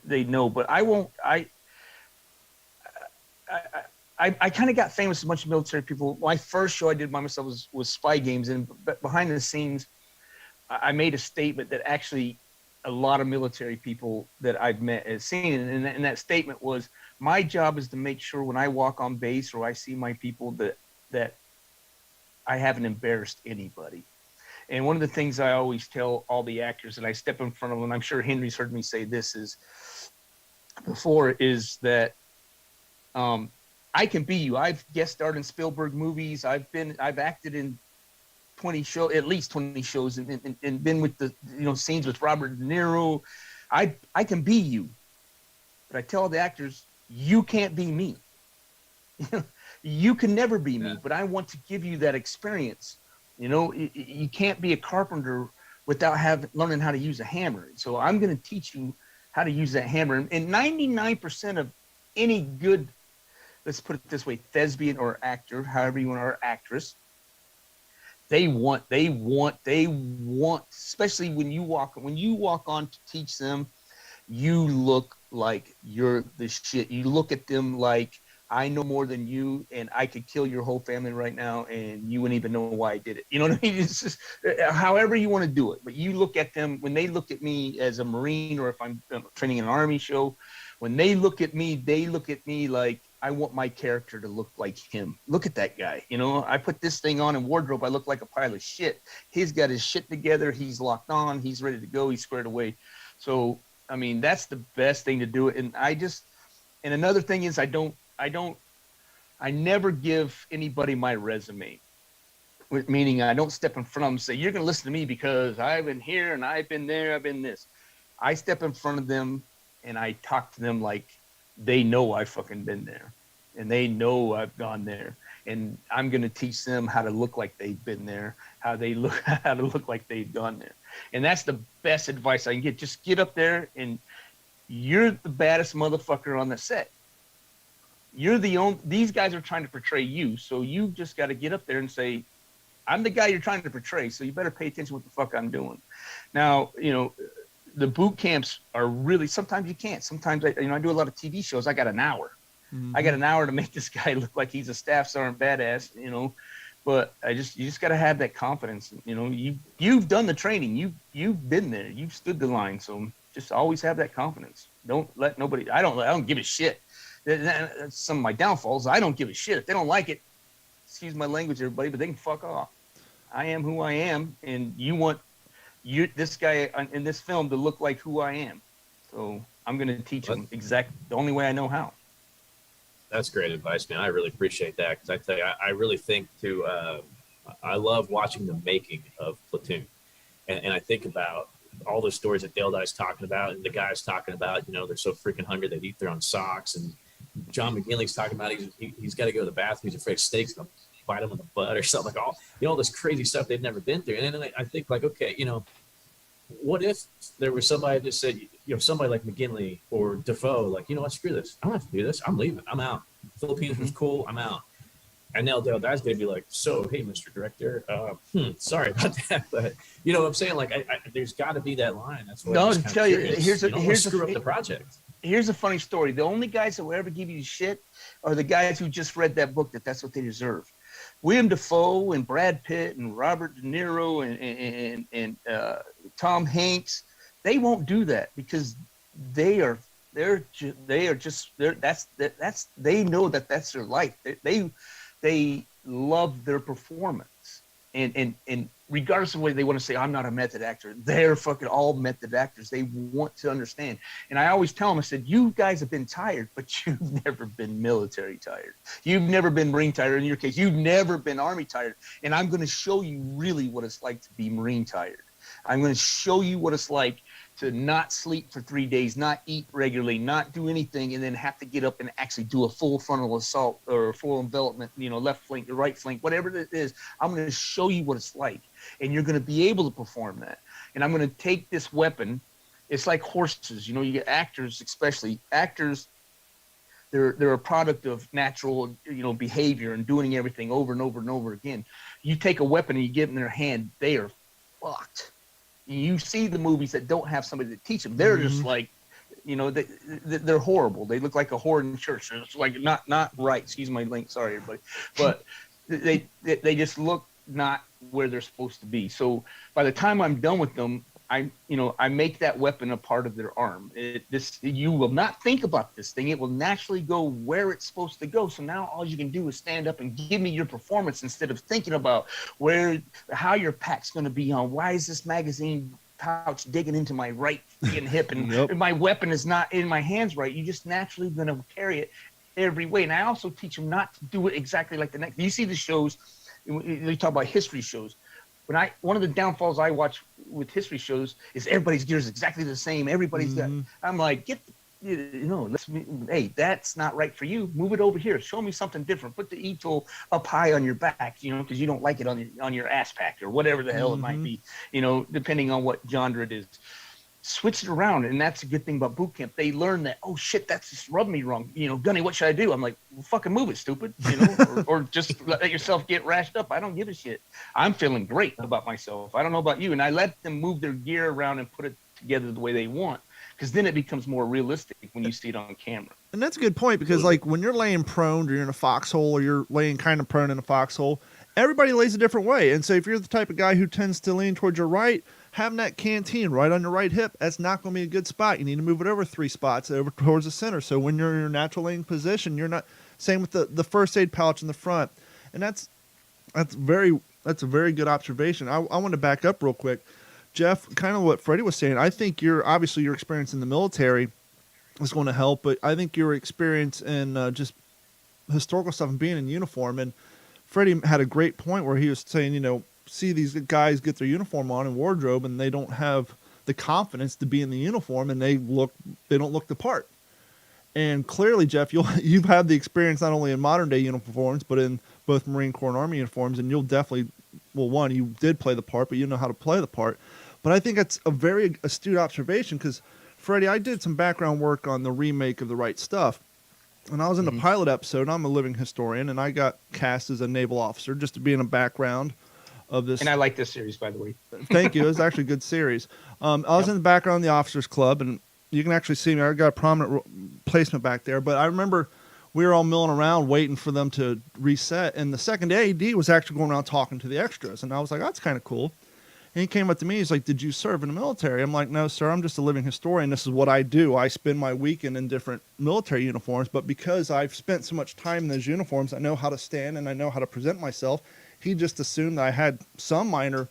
they know, but I won't, I kind of got famous with a bunch of military people. My first show I did by myself was Spy Games. And behind the scenes, I made a statement that actually a lot of military people that I've met have seen. And that statement was, my job is to make sure when I walk on base or I see my people that I haven't embarrassed anybody. And one of the things I always tell all the actors that I step in front of, and I'm sure Henry's heard me say this is that I can be you. I've guest starred in Spielberg movies. I've acted in at least 20 shows and been with the, scenes with Robert De Niro. I can be you. But I tell the actors, you can't be me. You can never be me, but I want to give you that experience. You can't be a carpenter without learning how to use a hammer. So I'm going to teach you how to use that hammer. And 99% of any good, let's put it this way, thespian or actor, however you want, or actress, they want, especially when you walk on to teach them, you look like you're the shit. You look at them like, I know more than you, and I could kill your whole family right now, and you wouldn't even know why I did it. You know what I mean? It's just however you want to do it. But you look at them, when they look at me as a Marine, or if I'm training an Army show, when they look at me like I want my character to look like him. Look at that guy. I put this thing on in wardrobe, I look like a pile of shit. He's got his shit together. He's locked on. He's ready to go. He's squared away. So, I mean, that's the best thing to do it. And and another thing is I never give anybody my resume, meaning I don't step in front of them and say, you're going to listen to me because I've been here and I've been there, I've been this. I step in front of them and I talk to them like they know I've fucking been there and they know I've gone there. And I'm going to teach them how to look like they've been there, how to look like they've gone there. And that's the best advice I can get. Just get up there and you're the baddest motherfucker on the set. These guys are trying to portray you. So you just got to get up there and say, I'm the guy you're trying to portray. So you better pay attention to what the fuck I'm doing. Now, the boot camps are really, sometimes you can't. Sometimes I do a lot of TV shows. I got an hour. Mm-hmm. I got an hour to make this guy look like he's a staff sergeant badass, but you just got to have that confidence. You've done the training. You've been there. You've stood the line. So just always have that confidence. Don't let nobody, I don't give a shit. That's some of my downfalls. I don't give a shit. If they don't like it, excuse my language, everybody, but they can fuck off. I am who I am, and you want this guy in this film to look like who I am. So I'm going to teach him the only way I know how. That's great advice, man. I really appreciate that because I tell you, I really think I love watching the making of Platoon, and I think about all the stories that Dale Dye's talking about, and the guys talking about, they're so freaking hungry they'd eat their own socks, and John McGinley's talking about he's got to go to the bathroom. He's afraid snakes going to bite him in the butt or something, like all this crazy stuff they've never been through. And then I think like, okay, what if there was somebody that said, somebody like McGinley or Defoe, like, what, screw this. I don't have to do this. I'm leaving. I'm out. Philippines was cool. I'm out. And now Dale Dye's going to be like, so, hey, Mr. Director, sorry about that. But you know what I'm saying? Like, there's got to be that line. That's what I'm tell you, here's screw up the project. Here's a funny story. The only guys that will ever give you shit are the guys who just read that book, that's what they deserve. William Dafoe and Brad Pitt and Robert De Niro and Tom Hanks, they won't do that because they know that that's their life. They love their performance. And regardless of whether they want to say I'm not a method actor, they're fucking all method actors. They want to understand. And I always tell them, I said, you guys have been tired, but you've never been military tired. You've never been Marine tired. In your case, you've never been Army tired. And I'm going to show you really what it's like to be Marine tired. I'm going to show you what it's like to not sleep for 3 days, not eat regularly, not do anything, and then have to get up and actually do a full frontal assault or a full envelopment, left flank, the right flank, whatever it is. I'm going to show you what it's like, and you're going to be able to perform that. And I'm going to take this weapon. It's like horses. You get actors, especially actors. They're a product of natural, behavior and doing everything over and over and over again. You take a weapon and you get it in their hand, they are fucked. You see the movies that don't have somebody to teach them. They're just like, they're horrible. They look like a whore in church. It's like not right. Excuse my link. Sorry, everybody. But they just look not where they're supposed to be. So by the time I'm done with them, I make that weapon a part of their arm. You will not think about this thing. It will naturally go where it's supposed to go. So now all you can do is stand up and give me your performance instead of thinking about how your pack's going to be on. Why is this magazine pouch digging into my right hip and Yep. my weapon is not in my hands right? You're just naturally going to carry it every way. And I also teach them not to do it exactly like the next. You see the shows, you talk about history shows. One of the downfalls I watch with history shows is everybody's gear is exactly the same. Everybody's I'm like, hey, that's not right for you. Move it over here. Show me something different. Put the E-tool up high on your back, because you don't like it on your ass pack or whatever the hell it might be, depending on what genre it is. Switch it around, and that's a good thing about boot camp. They learn that, oh shit, that's just rubbed me wrong. Gunny, what should I do? I'm like, well, fucking move it, stupid. Or just let yourself get rashed up. I don't give a shit. I'm feeling great about myself. I don't know about you, and I let them move their gear around and put it together the way they want, because then it becomes more realistic when you see it on camera. And that's a good point, because like when you're laying prone or you're in a foxhole or you're laying kind of prone in a foxhole, everybody lays a different way. And so if you're the type of guy who tends to lean towards your right, having that canteen right on your right hip, that's not going to be a good spot. You need to move it over 3 spots over towards the center. So when you're in your natural laying position, you're not. Same with the first aid pouch in the front, and that's a very good observation. I want to back up real quick, Jeff. Kind of what Freddie was saying. I think your experience in the military is going to help, but I think your experience in just historical stuff and being in uniform. And Freddie had a great point where he was saying, see these guys get their uniform on in wardrobe and they don't have the confidence to be in the uniform, and they don't look the part. And clearly, Jeff, you've had the experience not only in modern day uniforms, but in both Marine Corps and Army uniforms, and you'll definitely, you did play the part, but you know how to play the part. But I think that's a very astute observation, because Freddie, I did some background work on the remake of The Right Stuff, and I was in the pilot episode. I'm a living historian, and I got cast as a naval officer just to be in a background of this. And I like this series, by the way. Thank you. It was actually a good series. I was in the background of the Officers Club, and you can actually see me. I got a prominent placement back there. But I remember we were all milling around waiting for them to reset, and the second AD was actually going around talking to the extras, and I was like, that's kind of cool. And he came up to me. He's like, did you serve in the military? I'm like, no, sir. I'm just a living historian. This is what I do. I spend my weekend in different military uniforms, but because I've spent so much time in those uniforms, I know how to stand and I know how to present myself. He just assumed that I had some minor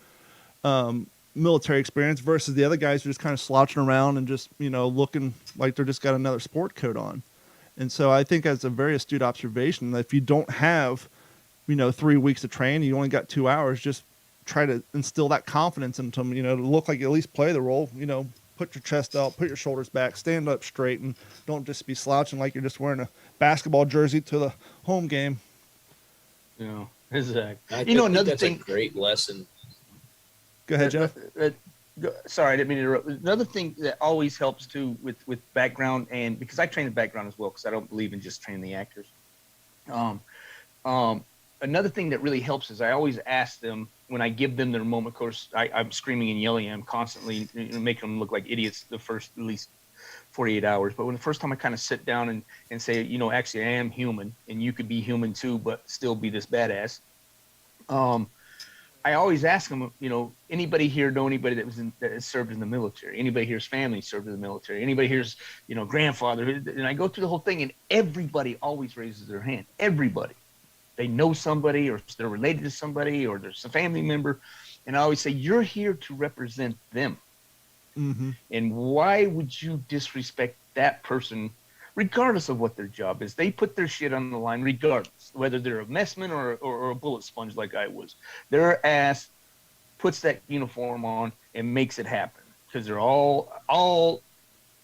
military experience, versus the other guys who are just kind of slouching around and just, looking like they're just got another sport coat on. And so I think that's a very astute observation, that if you don't have, 3 weeks to train, you only got 2 hours, just try to instill that confidence into them, to look like you at least play the role, put your chest out, put your shoulders back, stand up straight, and don't just be slouching like you're just wearing a basketball jersey to the home game. Yeah. Exactly. I think another that's thing. a great lesson. Go ahead, Jeff. Sorry, I didn't mean to interrupt. Another thing that always helps too with background, and because I train in background as well, because I don't believe in just training the actors. Another thing that really helps is I always ask them when I give them their moment. Of course, I'm screaming and yelling. I'm constantly making them look like idiots the first at least 48 hours. But when the first time I kind of sit down and say, actually I am human and you could be human too, but still be this badass. I always ask them, anybody here know anybody that has served in the military? Anybody here's family served in the military? Anybody here's, grandfather? And I go through the whole thing, and everybody always raises their hand. Everybody. they know somebody, or they're related to somebody, or there's a family member. And I always say, you're here to represent them. Mm-hmm. And why would you disrespect that person, regardless of what their job is? They put their shit on the line regardless, whether they're a messman or a bullet sponge like I was. Their ass puts that uniform on and makes it happen, because they're all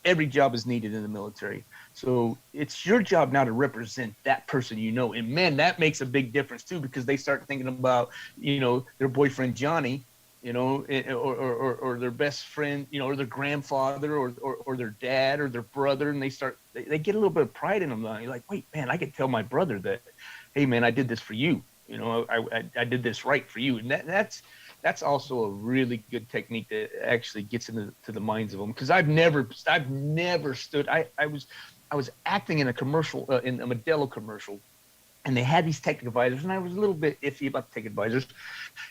every job is needed in the military. So it's your job now to represent that person, you know. And man, that makes a big difference too, because they start thinking about, you know, their boyfriend Johnny, you know, or their best friend, you know, or their grandfather, or their dad, or their brother, and they get a little bit of pride in them. You're like, wait, man, I could tell my brother that, hey, man, I did this for you. You know, I did this right for you, and that's also a really good technique that actually gets into the minds of them. Because I've never stood. I was acting in a commercial, in a Modelo commercial, and they had these tech advisors, and I was a little bit iffy about the tech advisors,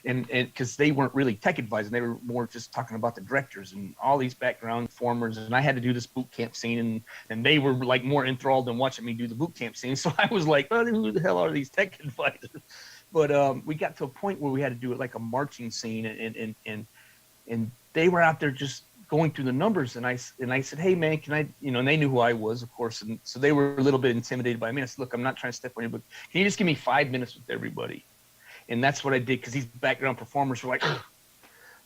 and because they weren't really tech advisors, they were more just talking about the directors and all these background formers, and I had to do this boot camp scene, and they were like more enthralled than watching me do the boot camp scene. So I was like, oh, who the hell are these tech advisors? But we got to a point where we had to do it like a marching scene, and they were out there just going through the numbers, and I said, hey man, can I, you know, and they knew who I was, of course, and so they were a little bit intimidated by me. I said, look, I'm not trying to step on you, but can you just give me 5 minutes with everybody? And that's what I did, because these background performers were like,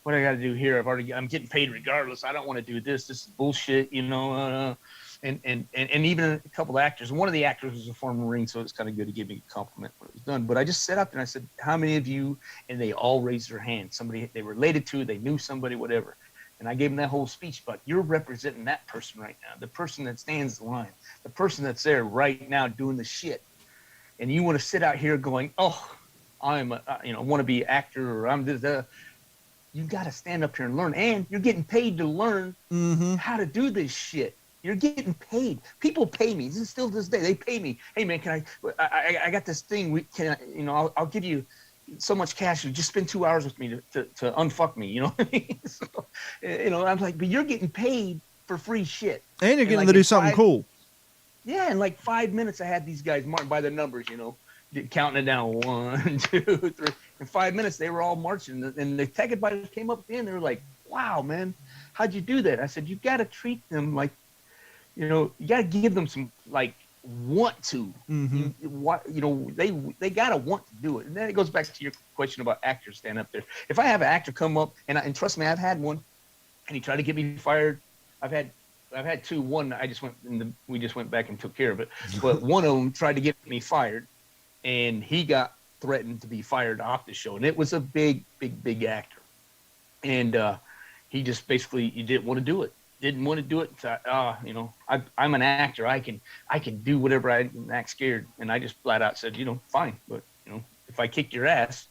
what do I got to do here? I'm getting paid regardless. I don't want to do this. This is bullshit, you know. And even a couple of actors. One of the actors was a former Marine, so it's kind of good to give me a compliment when it was done. But I just sat up and I said, how many of you? And they all raised their hand. Somebody they related to, they knew somebody, whatever. And I gave them that whole speech, but you're representing that person right now, the person that stands the line, the person that's there right now doing the shit. And you want to sit out here going, oh, I'm a, want to be an actor, or I'm this. You got to stand up here and learn. And you're getting paid to learn how to do this shit. You're getting paid. People pay me. This is still to this day. They pay me. Hey man, can I got this thing. I'll give you so much cash. Just spend 2 hours with me to unfuck me. You know what I mean? So, I'm like, but you're getting paid for free shit. And you're getting to do something cool. Yeah, in like 5 minutes, I had these guys marked by their numbers, counting it down 1, 2, 3. In 5 minutes, they were all marching. And the tech advisors came up at the end. They were like, wow, man, how'd you do that? I said, you got to treat them like, you got to give them some, like, want to. They got to want to do it. And then it goes back to your question about actors standing up there. If I have an actor come up, and trust me, I've had one, and he tried to get me fired. I've had two. One, we just went back and took care of it. But one of them tried to get me fired, and he got threatened to be fired off the show. And it was a big actor. And he just basically, he didn't want to do it. Didn't want to do it. So, I'm an actor. I can do whatever. I act scared. And I just flat out said, fine. But, if I kick your ass,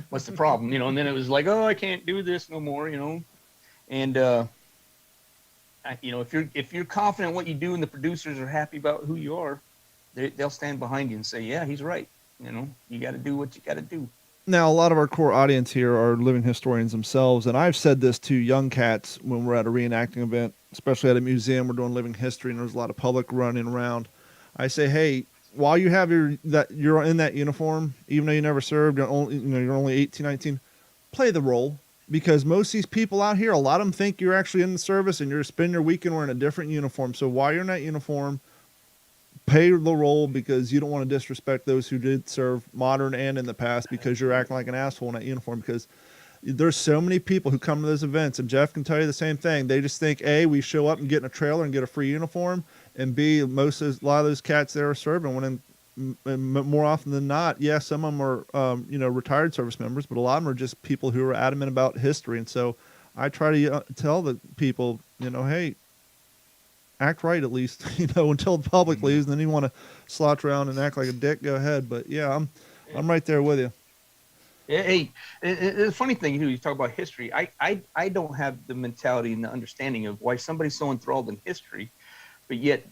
what's the problem? And then it was like, oh, I can't do this no more, And, if you're confident in what you do and the producers are happy about who you are, they'll stand behind you and say, yeah, he's right. You got to do what you got to do. Now, a lot of our core audience here are living historians themselves, and I've said this to young cats when we're at a reenacting event, especially at a museum. We're doing living history, and there's a lot of public running around. I say, hey, while you have you're in that uniform, even though you never served, you're only 18, 19, play the role. Because most of these people out here, a lot of them think you're actually in the service and you're spending your weekend wearing a different uniform. So while you're in that uniform, pay the role, because you don't want to disrespect those who did serve modern and in the past, because you're acting like an asshole in that uniform. Because there's so many people who come to those events, and Jeff can tell you the same thing. They just think, A, we show up and get in a trailer and get a free uniform, and B, a lot of those cats there are serving when more often than not, yeah, some of them are, retired service members, but a lot of them are just people who are adamant about history. And so I try to tell the people, hey, act right at least, until the public leaves, and then you want to slouch around and act like a dick, go ahead. But yeah, I'm right there with you. Hey, the funny thing, you talk about history. I don't have the mentality and the understanding of why somebody's so enthralled in history, but yet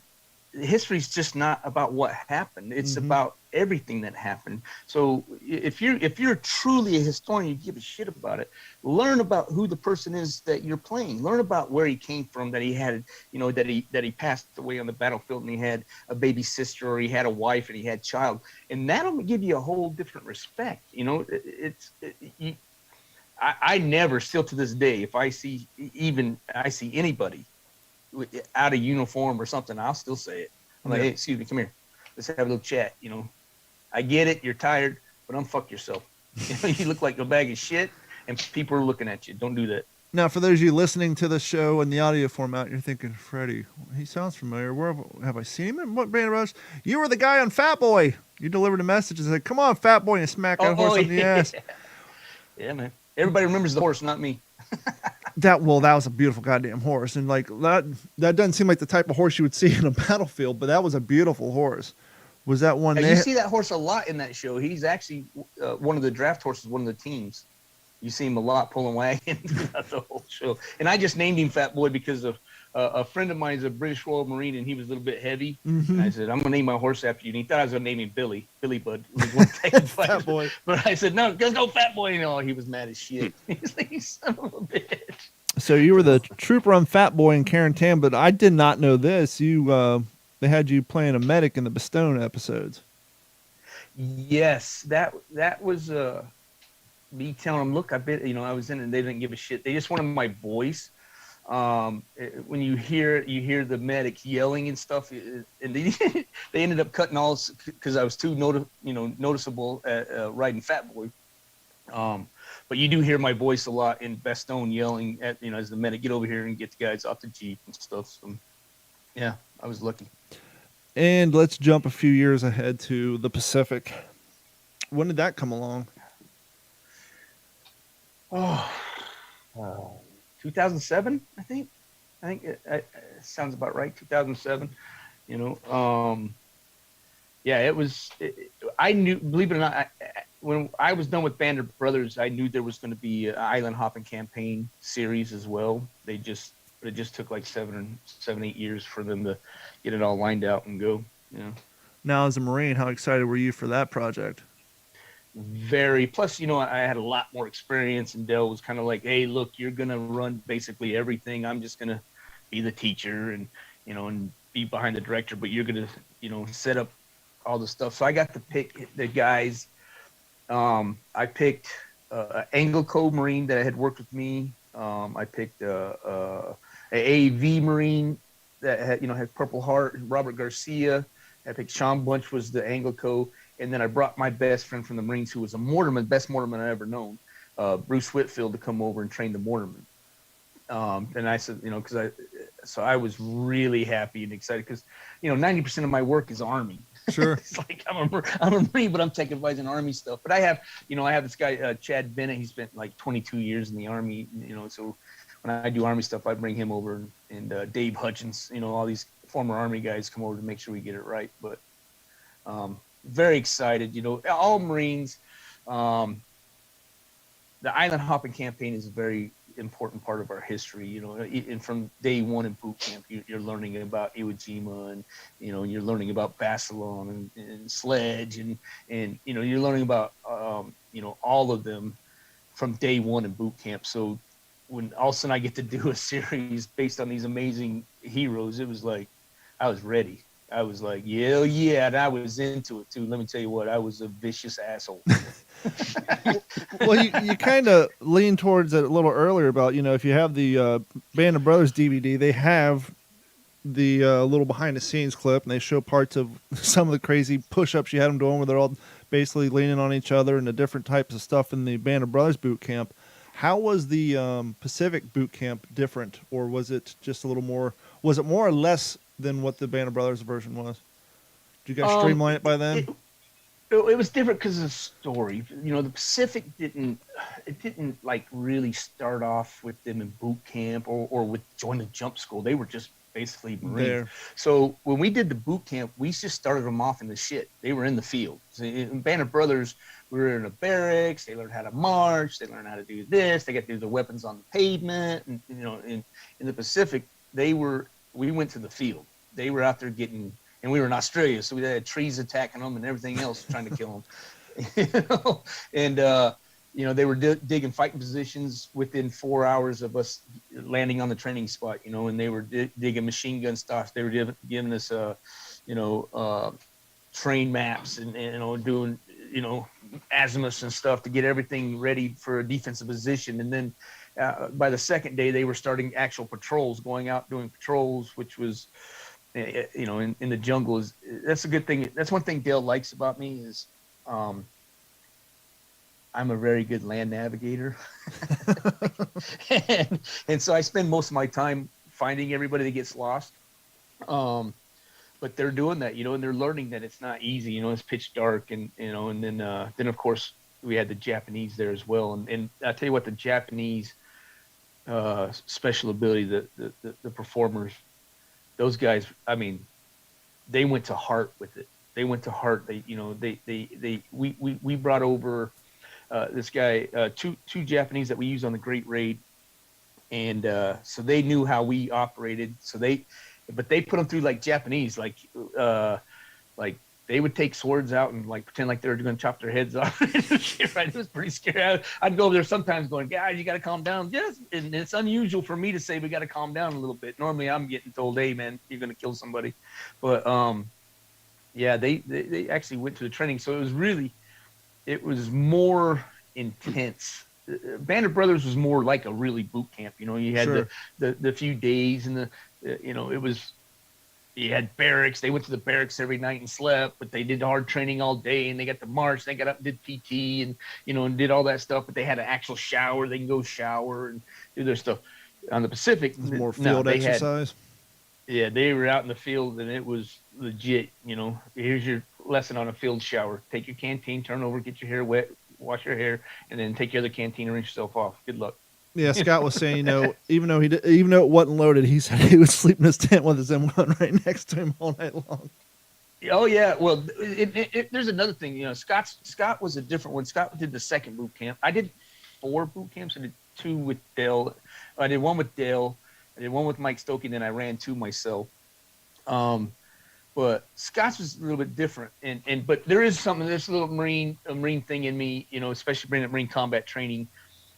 history's just not about what happened. It's about everything that happened. So if you're truly a historian, you give a shit about it. Learn about who the person is that you're playing. Learn about where he came from, that he had, that he passed away on the battlefield and he had a baby sister, or he had a wife and he had a child, and that'll give you a whole different respect. I never, still to this day, if I see anybody out of uniform or something, I'll still say it. I'm like, hey, excuse me, come here. Let's have a little chat. I get it. You're tired, but unfuck yourself. You look like a bag of shit, and people are looking at you. Don't do that. Now, for those of you listening to the show in the audio format, you're thinking, Freddie, he sounds familiar. Where have I seen him in what Band of Brothers? You were the guy on Fat Boy. You delivered a message and said, come on, Fat Boy, and smack that horse on the ass. Yeah, man. Everybody remembers the horse, not me. That was a beautiful goddamn horse, and like that doesn't seem like the type of horse you would see in a battlefield, but that was a beautiful horse. Was that one? You see that horse a lot in that show. He's actually one of the draft horses, one of the teams. You see him a lot pulling wagons throughout the whole show. And I just named him Fat Boy because of a friend of mine is a British Royal Marine, and he was a little bit heavy. And I said, I'm gonna name my horse after you. And he thought I was gonna name him Billy Bud. Fat Boy. But I said, no, let's go Fat Boy. He was mad as shit. He's like, you son of a bitch. So you were the trooper on Fat Boy and Karen Tam, but I did not know this. They had you playing a medic in the Bastogne episodes. Yes, that was me telling them, look, I was in it and they didn't give a shit. They just wanted my voice. When you hear the medics yelling and stuff, and they ended up cutting all because I was too noticeable at riding Fat Boy. But you do hear my voice a lot in Bastogne yelling at, as the medic, get over here and get the guys off the Jeep and stuff. So, yeah, I was lucky. And let's jump a few years ahead to the Pacific. When did that come along? 2007, I think. It sounds about right. 2007. Yeah, it was. I knew, believe it or not, when I was done with Band of Brothers, I knew there was going to be an Island Hopping Campaign series as well. It just took like 7, 8 years for them to get it all lined out and go. Now, as a Marine, how excited were you for that project? Very. Plus, I had a lot more experience, and Dell was kind of like, hey, look, you're going to run basically everything. I'm just going to be the teacher and, and be behind the director, but you're going to, set up all the stuff. So I got to pick the guys. I picked an Anglo Marine that had worked with me. I picked an AV Marine that had Purple Heart, Robert Garcia. I picked Sean Bunch was the Anglo, and then I brought my best friend from the Marines, who was a mortarman, best mortarman I ever known, Bruce Whitfield, to come over and train the mortarman. And I said, so I was really happy and excited because, 90% of my work is Army. Sure. It's like I'm a Marine, but I'm taking advice on Army stuff. But I have this guy, Chad Bennett. He spent like 22 years in the Army, so when I do Army stuff, I bring him over, and Dave Hutchins, all these former Army guys come over to make sure we get it right. But very excited, all Marines. The Island Hopping Campaign is a very important part of our history, and from day one in boot camp, you're learning about Iwo Jima, and you're learning about Basilan and Sledge, and you're learning about all of them from day one in boot camp. So when all of a sudden I get to do a series based on these amazing heroes, it was like I was ready. I was like, yeah, and I was into it too. Let me tell you what, I was a vicious asshole. Well, you kind of lean towards it a little earlier about, if you have the Band of Brothers DVD, they have the little behind the scenes clip, and they show parts of some of the crazy push-ups you had them doing where they're all basically leaning on each other and the different types of stuff in the Band of Brothers boot camp. How was the Pacific boot camp different, or was it just a little more, was it more or less than what the Band of Brothers version was? Did you guys streamline it by then? It was different because of the story. The Pacific didn't like really start off with them in boot camp or with join the jump school. They were just basically Marines. There. So when we did the boot camp, we just started them off in the shit. They were in the field. In Band of Brothers, we were in a barracks. They learned how to march. They learned how to do this. They got to do the weapons on the pavement. And in the Pacific, we went to the field. They were out there getting and we were in Australia, so we had trees attacking them and everything else trying to kill them. And they were digging fighting positions within 4 hours of us landing on the training spot, and they were digging machine gun stuff. They were giving us train maps and doing azimuths and stuff to get everything ready for a defensive position. And then by the second day, they were starting actual patrols, going out doing patrols, which was in the jungle. That's a good thing. That's one thing Dale likes about me is I'm a very good land navigator. and so I spend most of my time finding everybody that gets lost. But they're doing that, and they're learning that it's not easy. It's pitch dark, and then of course we had the Japanese there as well. And I tell you what, the Japanese special ability, the performers, those guys, I mean, they went to heart with it. They went to heart. We brought over this guy, two Japanese that we used on the Great Raid, and so they knew how we operated. But they put them through like Japanese, like they would take swords out and like pretend like they were going to chop their heads off. Right? It was pretty scary. I'd go over there sometimes going, guys, you got to calm down. Yes, and it's unusual for me to say we got to calm down a little bit. Normally, I'm getting told, hey man, you're going to kill somebody. But they actually went to the training, so it was more intense. Band of Brothers was more like a really boot camp. You had Sure. the few days and it was, you had barracks. They went to the barracks every night and slept, but they did hard training all day, and they got to march. They got up and did PT and and did all that stuff. But they had an actual shower. They can go shower and do their stuff. On the Pacific, It was more field exercise. They were out in the field, and it was legit. Here's your lesson on a field shower. Take your canteen, turn over, get your hair wet, wash your hair, and then take care of the canteen and rinse yourself off. Good luck. Yeah, Scott was saying, even though it wasn't loaded, he said he would sleep in his tent with his M1 right next to him all night long. Oh yeah, well, there's another thing. Scott was a different one. Scott did the second boot camp. I did 4 boot camps. I did 2 with Dale. I did 1 with Dale. I did 1 with Mike Stokey, and then I ran 2 myself. But Scott's was a little bit different, but there is something. There's a little Marine thing in me, especially bringing up Marine combat training.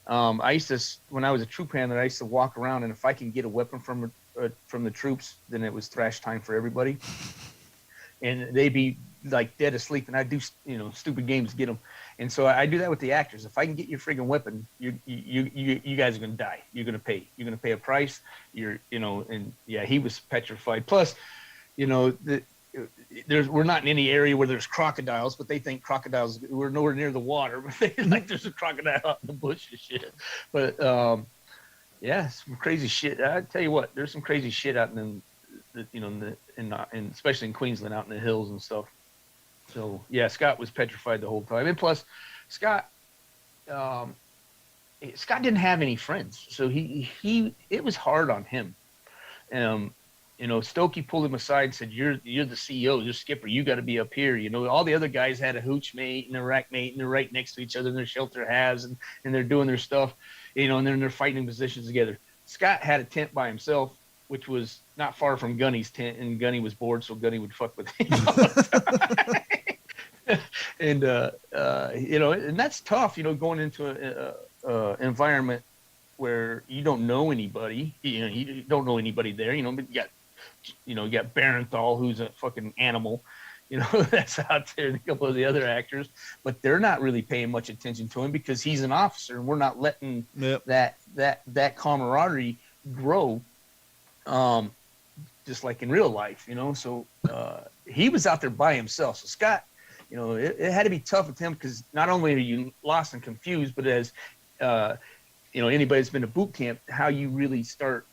I used to, when I was a troop handler, I used to walk around, and if I can get a weapon from the troops, then it was thrash time for everybody. And they'd be like dead asleep, and I'd do stupid games to get them. And so I do that with the actors. If I can get your friggin' weapon, you guys are gonna die. You're gonna pay. You're gonna pay a price. And yeah, he was petrified. Plus, we're not in any area where there's crocodiles, but they think crocodiles. We're nowhere near the water, but they like there's a crocodile out in the bush and shit. But yeah, some crazy shit. I tell you what, there's some crazy shit out in especially in Queensland, out in the hills and stuff. So yeah, Scott was petrified the whole time, and plus, Scott didn't have any friends, so it was hard on him. Stokey pulled him aside and said, "You're the CEO, you're skipper. You got to be up here." All the other guys had a hooch mate and a rack mate, and they're right next to each other in their shelter halves, and they're doing their stuff, and they're in their fighting positions together. Scott had a tent by himself, which was not far from Gunny's tent, and Gunny was bored, so Gunny would fuck with him all the time. And that's tough, going into an environment where you don't know anybody. You don't know anybody there. But you got Barenthal, who's a fucking animal. That's out there, and a couple of the other actors, but they're not really paying much attention to him because he's an officer, and we're not letting that camaraderie grow. Just like in real life, so he was out there by himself. So Scott, it had to be tough with him because not only are you lost and confused, but as anybody that's been to boot camp, how you really start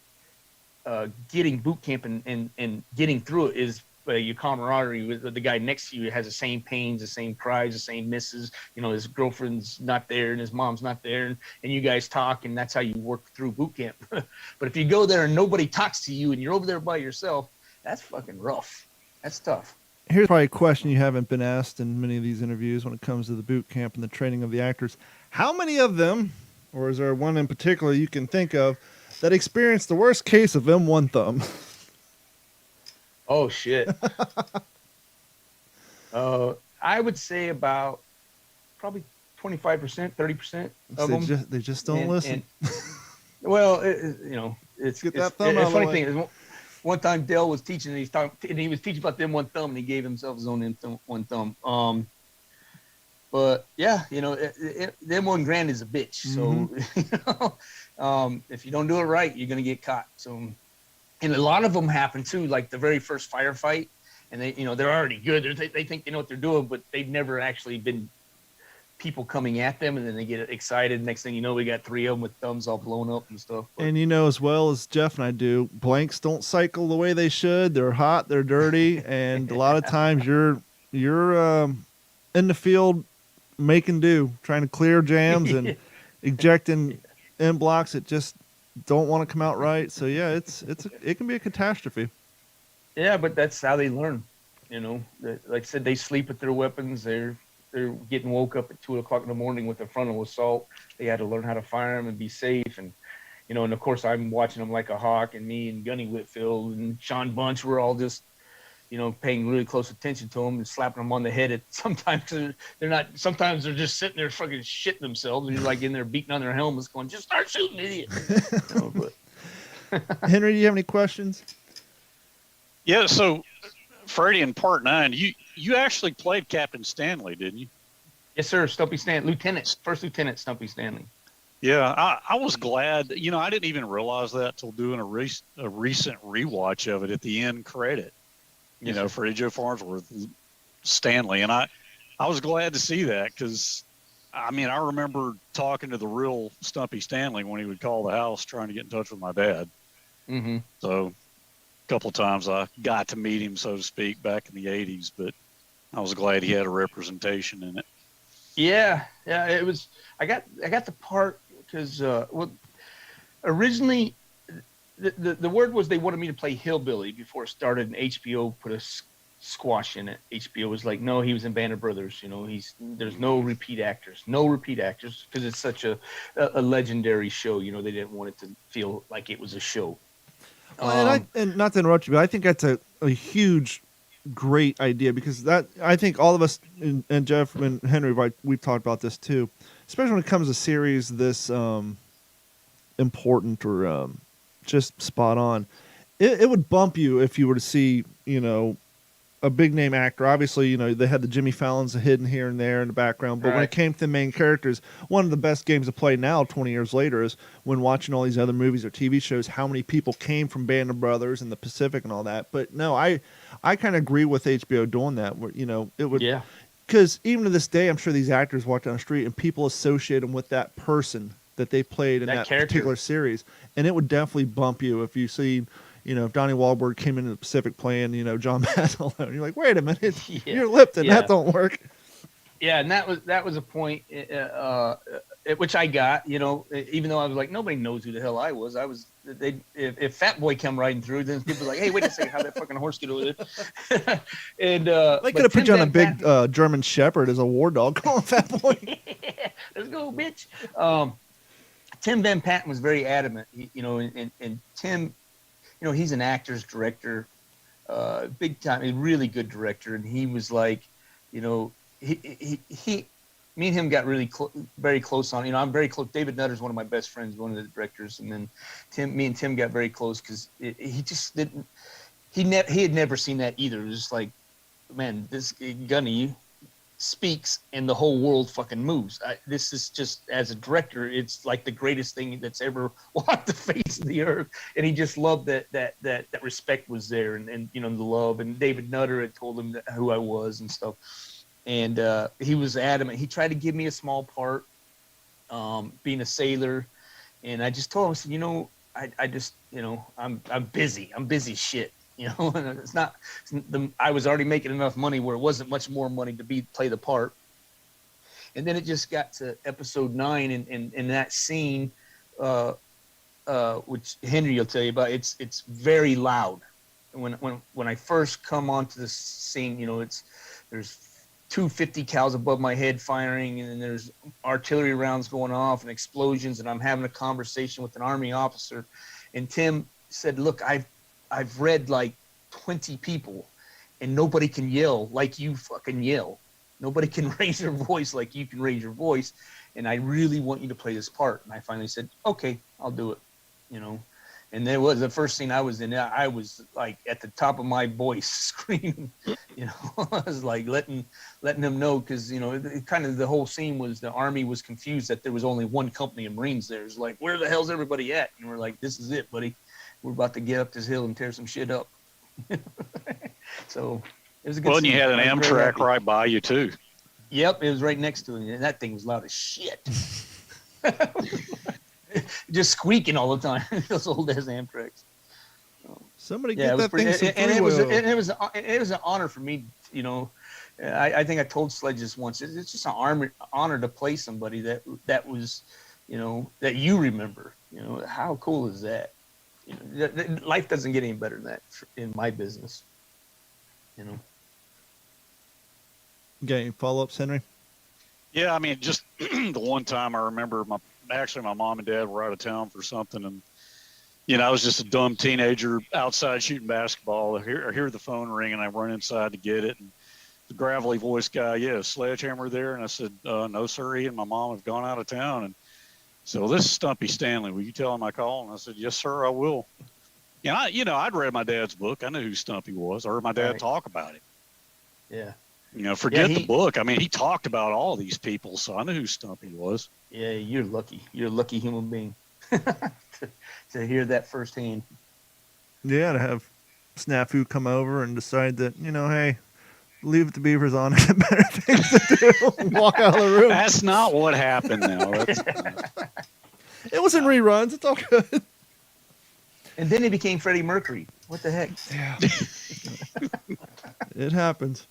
getting boot camp and getting through it is your camaraderie with the guy next to you has the same pains, the same cries, the same misses. His girlfriend's not there and his mom's not there, and you guys talk, and that's how you work through boot camp. But if you go there and nobody talks to you and you're over there by yourself, that's fucking rough. That's tough. Here's probably a question you haven't been asked in many of these interviews when it comes to the boot camp and the training of the actors. How many of them, or is there one in particular you can think of, that experienced the worst case of M1 thumb? Oh shit. I would say about probably 25%, 30% of them. They just don't listen. Well, Get that thumb out a of the funny way. thing is one time Dell was teaching and he was teaching about them one thumb and he gave himself his own one thumb. But yeah, them 1 grand is a bitch. So, if you don't do it right, you're going to get caught. So, and a lot of them happen too, like the very first firefight, and they're already good. They think they know what they're doing, but they've never actually been people coming at them, and then they get excited. Next thing you know, we got 3 of them with thumbs all blown up and stuff. But, And as well as Jeff and I do, blanks don't cycle the way they should. They're hot, they're dirty, and a lot of times you're in the field making do, trying to clear jams and ejecting end blocks that just don't want to come out right. So yeah, it can be a catastrophe. Yeah, but that's how they learn. Like I said, they sleep with their weapons. They're getting woke up at 2:00 in the morning with a frontal assault. They had to learn how to fire them and be safe. And and of course I'm watching them like a hawk. And me and Gunny Whitfield and Sean Bunch, we're all just paying really close attention to them and slapping them on the head. Sometimes they're not. Sometimes they're just sitting there fucking shitting themselves. And you're like in there beating on their helmets, going, "Just start shooting, idiot." Henry, do you have any questions? Yeah. So, Freddie, in Part 9, you actually played Captain Stanley, didn't you? Yes, sir. Stumpy Stanley, First Lieutenant Stumpy Stanley. Yeah, I was glad. I didn't even realize that till doing a recent rewatch of it at the end credit. Freddie Joe Farnsworth, Stanley. And I was glad to see that because, I remember talking to the real Stumpy Stanley when he would call the house trying to get in touch with my dad. Mm-hmm. So a couple of times I got to meet him, so to speak, back in the 80s, but I was glad he had a representation in it. Yeah, it was. I got the part because originally the word was they wanted me to play Hillbilly before it started, and HBO put a squash in it. HBO was like, no, he was in Band of Brothers. There's no repeat actors because it's such a legendary show. They didn't want it to feel like it was a show. Well, and not to interrupt you, but I think that's a huge, great idea because I think all of us and Jeff and Henry, we've talked about this too, especially when it comes to series this important or just spot on. It would bump you if you were to see a big name actor. Obviously, they had the Jimmy Fallons hidden here and there in the background, but when it came to the main characters, one of the best games to play now, 20 years later, is when watching all these other movies or TV shows, how many people came from Band of Brothers and the Pacific and all that. But no, I kind of agree with HBO doing that. Where, it would, because even to this day, I'm sure these actors walk down the street and people associate them with that person that they played in that particular series, and it would definitely bump you if you see. If Donnie Wahlberg came into the Pacific playing, John Basilone, you're like, wait a minute, you're Lipton, that don't work. Yeah, and that was a point, which I got, even though I was like, nobody knows who the hell I was. If Fat Boy come riding through, then people were like, hey, wait a second, how'd that fucking horse get over there? And they could have put you on a big German Shepherd as a war dog. Come on, Fat Boy. Let's go, bitch. Tim Van Patten was very adamant, and Tim. He's an actor's director, big time, a really good director. And he was like, he me and him got really very close on, I'm very close. David Nutter's one of my best friends, one of the directors. And then me and Tim got very close because he just didn't, he had never seen that either. It was just like, man, this Gunny speaks and the whole world fucking moves. This is just, as a director, it's like the greatest thing that's ever walked the face of the earth. And he just loved that respect was there, and the love. And David Nutter had told him who I was and stuff. And he was adamant. He tried to give me a small part, being a sailor. And I just told him, I said, I just, I'm busy. I'm busy shit. And it's not. I was already making enough money where it wasn't much more money to play the part. And then it just got to episode 9, and in that scene, which Henry will tell you about. It's very loud. When I first come onto the scene, there's 250 cals above my head firing, and then there's artillery rounds going off and explosions, and I'm having a conversation with an Army officer, and Tim said, "Look, I've read like 20 people, and nobody can yell like you fucking yell. Nobody can raise their voice like you can raise your voice. And I really want you to play this part. And I finally said, okay, I'll do it. You know, and there was the first scene I was in. I was like at the top of my voice screaming, you know, I was like letting them know. Cause you know, it kind of the whole scene was the Army was confused that there was only one company of Marines there. It's like, where the hell's everybody at? And we're like, this is it, buddy. We're about to get up this hill and tear some shit up. So it was a good Well, and scene. you had an I was very Amtrak happy. right by you too. Yep, it was right next to it, and that thing was loud as shit. Just squeaking all the time. Those old ass Amtrak's. Somebody Yeah, get it was that pretty, thing some and it was three-wheel. it was an honor for me. You know, I think I told Sledge this once. It's just an honor to play somebody that was, you know, that you remember. You know, how cool is that? You know, life doesn't get any better than that in my business. You know. Got any follow-ups, Henry? Yeah, I mean, just the one time I remember my mom and dad were out of town for something, and you know, I was just a dumb teenager outside shooting basketball. I hear the phone ring, and I run inside to get it. And the gravelly voice guy, yeah, Sledgehammer there? And I said, no, sir. He and my mom have gone out of town. And so, well, this is Stumpy Stanley. Will you tell him I called? And I said, yes, sir, I will. And I'd read my dad's book. I knew who Stumpy was. I heard my dad talk about it. Yeah. You know, forget the book. I mean, he talked about all these people, so I knew who Stumpy was. Yeah, you're lucky. You're a lucky human being to hear that firsthand. Yeah, to have Snafu come over and decide that, you know, hey, leave the Beavers on. Better things to do. Walk out of the room. That's not what happened now. It was in reruns. It's all good. And then he became Freddie Mercury. What the heck? Yeah. It happens.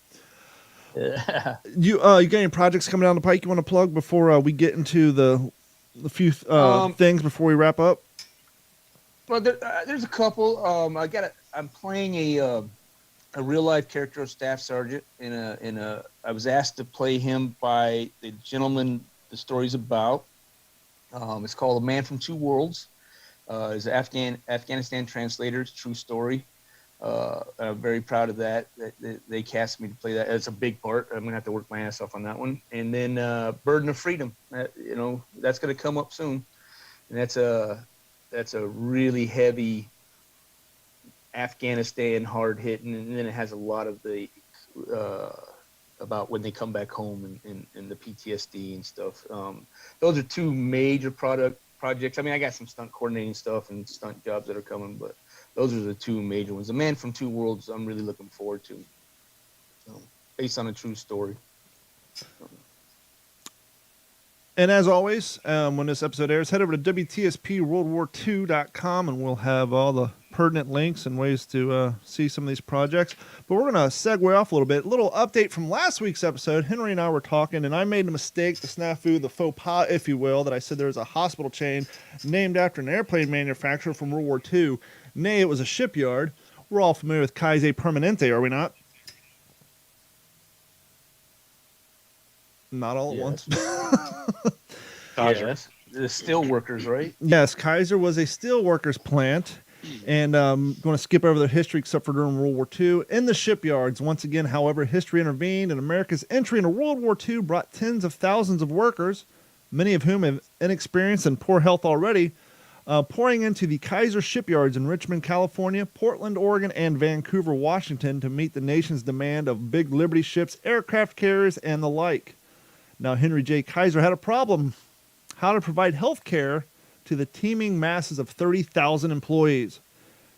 Yeah. You got any projects coming down the pike you want to plug before we get into the few things before we wrap up? Well, there's a couple. I'm playing a real life character of Staff Sergeant I was asked to play him by the gentleman the story's about. It's called A Man from Two Worlds. It's an Afghanistan translator. It's a true story. I'm very proud of that they cast me to play that. It's a big part. I'm gonna have to work my ass off on that one. And then Burden of Freedom. That's gonna come up soon. And that's a really heavy Afghanistan hard hitting, and then it has a lot of the about when they come back home and the PTSD and stuff. Those are two major projects. I mean, I got some stunt coordinating stuff and stunt jobs that are coming, but those are the two major ones. The Man from Two Worlds, I'm really looking forward to. Based on a true story. And as always, when this episode airs, head over to WTSPWorldWar2.com and we'll have all the pertinent links and ways to see some of these projects. But we're going to segue off a little bit. A little update from last week's episode. Henry and I were talking, and I made a mistake, the snafu, the faux pas, if you will, that I said there was a hospital chain named after an airplane manufacturer from World War II. Nay, it was a shipyard. We're all familiar with Kaiser Permanente, are we not? Not all at once. Yes. The steel workers, right? Yes, Kaiser was a steel workers plant. And I'm going to skip over the history except for during World War II. In the shipyards, once again, however, history intervened, and America's entry into World War II brought tens of thousands of workers, many of whom have inexperience and poor health already, pouring into the Kaiser shipyards in Richmond, California, Portland, Oregon, and Vancouver, Washington to meet the nation's demand of big Liberty ships, aircraft carriers, and the like. Now, Henry J. Kaiser had a problem: how to provide health care to the teeming masses of 30,000 employees.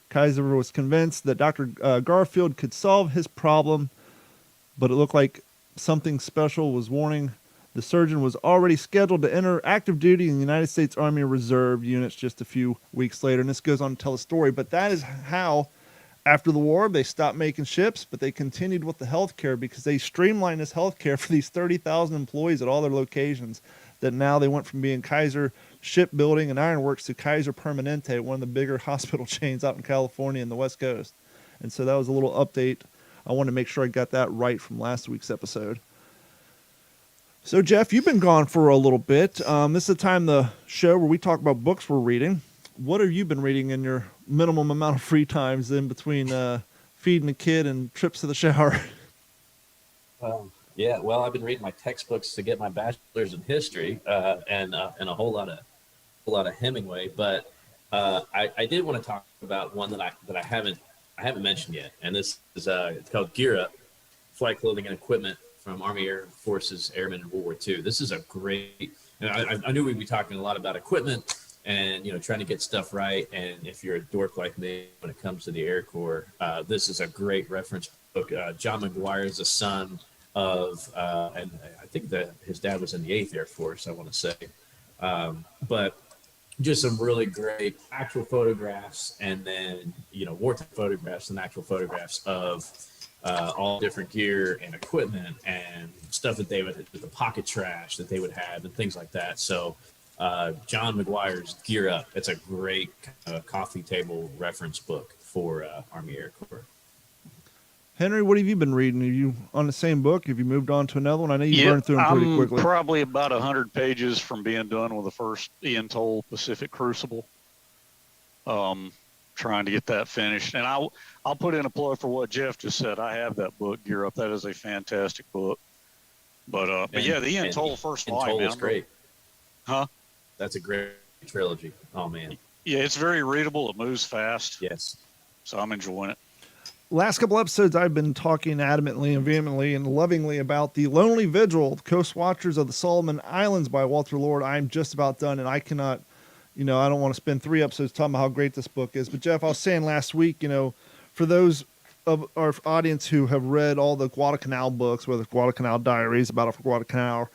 Kaiser was convinced that Dr. Garfield could solve his problem, but it looked like something special was warning. The surgeon was already scheduled to enter active duty in the United States Army Reserve units just a few weeks later, and this goes on to tell a story. But that is how, after the war, they stopped making ships, but they continued with the health care because they streamlined this health care for these 30,000 employees at all their locations, that now they went from being Kaiser Shipbuilding and Ironworks to Kaiser Permanente, one of the bigger hospital chains out in California and the West Coast. And so that was a little update. I wanted to make sure I got that right from last week's episode. So, Jeff, you've been gone for a little bit. This is the time of the show where we talk about books we're reading. What have you been reading in your minimum amount of free times in between feeding a kid and trips to the shower. Yeah, well, I've been reading my textbooks to get my bachelor's in history, and a whole lot of Hemingway. But I did want to talk about one that I haven't mentioned yet, and this is it's called Gear Up: Flight Clothing and Equipment from Army Air Forces Airmen in World War II. This is a great. And I knew we'd be talking a lot about equipment and trying to get stuff right. And if you're a dork like me when it comes to the Air Corps, this is a great reference book. John McGuire is the son of, and I think that his dad was in the 8th Air Force, I want to say. But just some really great actual photographs, and then, wartime photographs and actual photographs of all different gear and equipment and stuff that they would, the pocket trash that they would have and things like that. So John McGuire's Gear Up, it's a great coffee table reference book for Army Air Corps. Henry, what have you been reading? Are you on the same book? Have you moved on to another one? I know you burned through them pretty quickly. Probably about 100 pages from being done with the first Ian Toll Pacific Crucible. Trying to get that finished. And I'll put in a plug for what Jeff just said. I have that book, Gear Up. That is a fantastic book. But yeah, the Ian Toll first volume. Ian Toll is great. Huh? That's a great trilogy. Oh, man. Yeah, it's very readable. It moves fast. Yes. So I'm enjoying it. Last couple episodes, I've been talking adamantly and vehemently and lovingly about The Lonely Vigil, Coast Watchers of the Solomon Islands by Walter Lord. I'm just about done, and I cannot, I don't want to spend 3 episodes talking about how great this book is. But, Jeff, I was saying last week, for those of our audience who have read all the Guadalcanal books, whether Guadalcanal Diaries, Battle for Guadalcanal,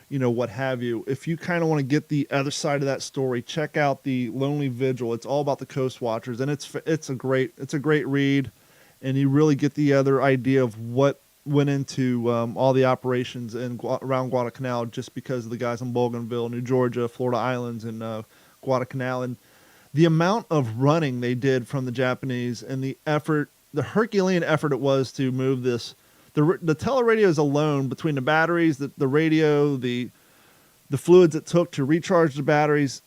what have you, if you kind of want to get the other side of that story, check out The Lonely Vigil. It's all about the Coast Watchers, and it's a great read. And you really get the other idea of what went into all the operations around Guadalcanal, just because of the guys in Bougainville, New Georgia, Florida Islands, and Guadalcanal. And the amount of running they did from the Japanese, and the effort, the Herculean effort it was to move this. The teleradios alone, between the batteries, the radio, the fluids it took to recharge the batteries,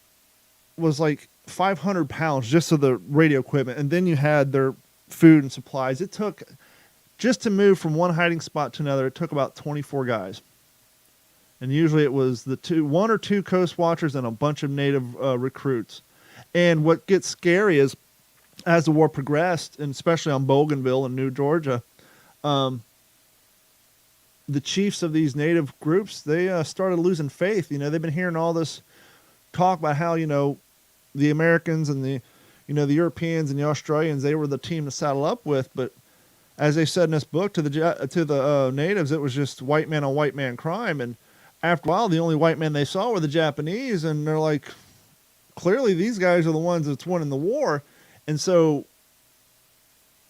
was like 500 pounds just of the radio equipment. And then you had their food and supplies. It took, just to move from one hiding spot to another, it took about 24 guys. And usually it was one or two Coast Watchers and a bunch of native recruits. And what gets scary is, as the war progressed, and especially on Bougainville and New Georgia, the chiefs of these native groups, they started losing faith. They've been hearing all this talk about how, the Americans and the Europeans and the Australians, they were the team to saddle up with. But as they said in this book, to the natives, it was just white man on white man crime. And after a while, the only white men they saw were the Japanese. And they're like, clearly these guys are the ones that's winning the war. And so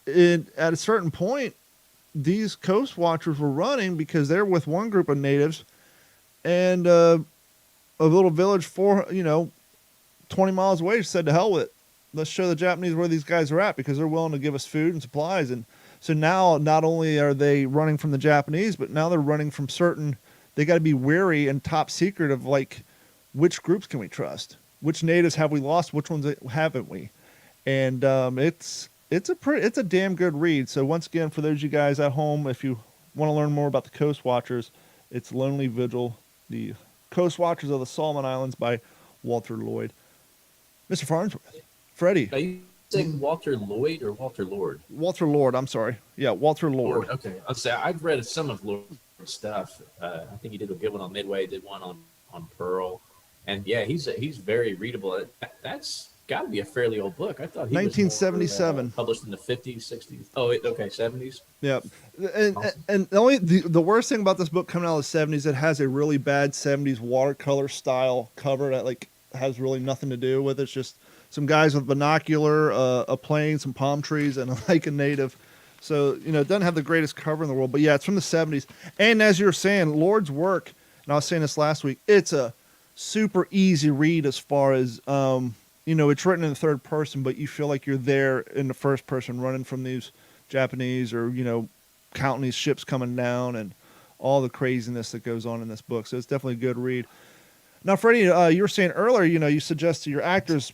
at a certain point, these Coast Watchers were running because they're with one group of natives, and a little village 20 miles away said, to hell with it. Let's show the Japanese where these guys are at, because they're willing to give us food and supplies. And so now not only are they running from the Japanese, but now they're running from they got to be wary and top secret of, like, which groups can we trust? Which natives have we lost? Which ones haven't we? And it's a damn good read. So once again, for those of you guys at home, if you want to learn more about the Coast Watchers, it's Lonely Vigil, the Coast Watchers of the Solomon Islands by Walter Lloyd. Mr. Farnsworth. Freddie. Are you saying Walter Lloyd or Walter Lord? Walter Lord, I'm sorry. Yeah, Walter Lord. Okay. I'll say I've read some of Lord's stuff. I think he did a good one on Midway, did one on Pearl. And yeah, he's very readable. That's got to be a fairly old book. I thought he 1977. was more, published in the 50s, 60s. Oh, okay, 70s. Yeah. And the worst thing about this book coming out of the 70s, it has a really bad 70s watercolor style cover that, like, has really nothing to do with it. It's just some guys with binocular, a plane, some palm trees, and like a native. So, it doesn't have the greatest cover in the world, but yeah, it's from the 70s. And as you were saying, Lord's work, and I was saying this last week, it's a super easy read as far as, it's written in the third person, but you feel like you're there in the first person, running from these Japanese, or, counting these ships coming down and all the craziness that goes on in this book. So it's definitely a good read. Now, Freddie, you were saying earlier, you suggest to your actors,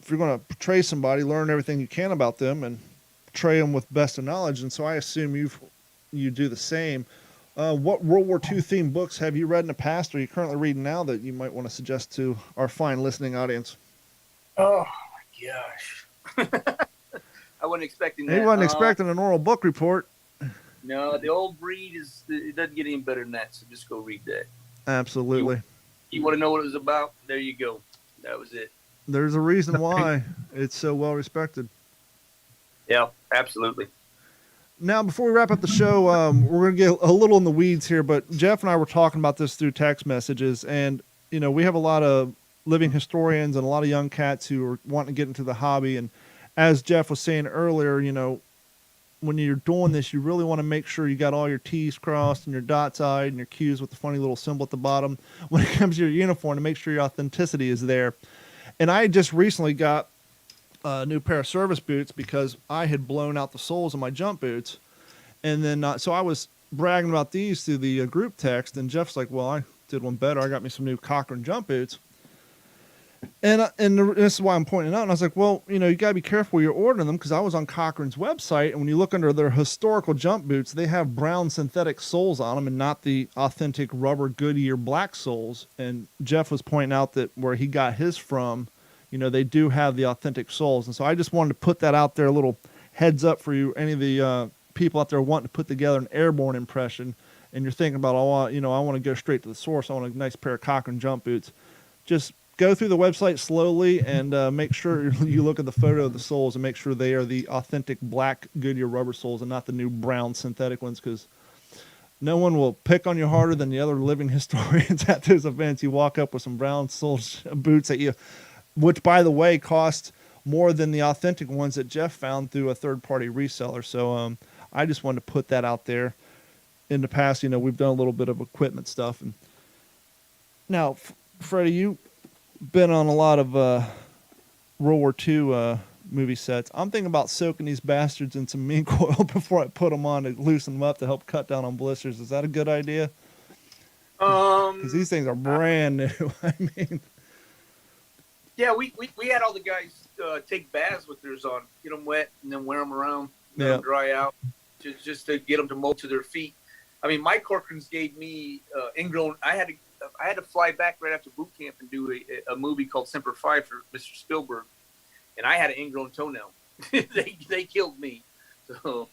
if you're going to portray somebody, learn everything you can about them and portray them with best of knowledge, and so I assume you do the same. What World War II themed books have you read in the past, or are you currently reading now that you might want to suggest to our fine listening audience? Oh my gosh. I wasn't expecting that. He wasn't expecting an oral book report. No, the old breed it doesn't get any better than that, so just go read that. Absolutely. You want to know what it was about? There you go. That was it. There's a reason why it's so well respected. Yeah, absolutely. Now, before we wrap up the show, we're going to get a little in the weeds here, but Jeff and I were talking about this through text messages, and, you know, we have a lot of living historians and a lot of young cats who are wanting to get into the hobby, and as Jeff was saying earlier, you know, when you're doing this, you really want to make sure you got all your T's crossed and your dots I'd and your Q's with the funny little symbol at the bottom when it comes to your uniform to make sure your authenticity is there. And I just recently got a new pair of service boots because I had blown out the soles of my jump boots. And then, so I was bragging about these through the group text, and Jeff's like, well, I did one better. I got me some new Cochrane jump boots. And this is why I'm pointing out. And I was like, well, you know, you got to be careful where you're ordering them, because I was on Cochrane's website, and when you look under their historical jump boots, they have brown synthetic soles on them and not the authentic rubber Goodyear black soles. And Jeff was pointing out that where he got his from, you know, they do have the authentic soles. And so I just wanted to put that out there, a little heads up for you, any of the people out there wanting to put together an airborne impression, and you're thinking about, oh, you know, I want to go straight to the source. I want a nice pair of Cochrane jump boots. Just go through the website slowly and make sure you look at the photo of the soles and make sure they are the authentic black Goodyear rubber soles and not the new brown synthetic ones, because no one will pick on you harder than the other living historians at those events. You walk up with some brown soles boots at you, which, by the way, cost more than the authentic ones that Jeff found through a third-party reseller. So I just wanted to put that out there. In the past, you know, we've done a little bit of equipment stuff. And now, Freddie, you been on a lot of World War II movie sets. I'm thinking about soaking these bastards in some mink oil before I put them on to loosen them up to help cut down on blisters. Is that a good idea? Because these things are brand new. I mean, yeah, we had all the guys take baths with theirs on, get them wet, and then wear them around, let them dry out, just to get them to mold to their feet. I mean, my Corcorans gave me ingrown. I had to fly back right after boot camp and do a movie called Semper Fi for Mr. Spielberg, and I had an ingrown toenail. they killed me. So,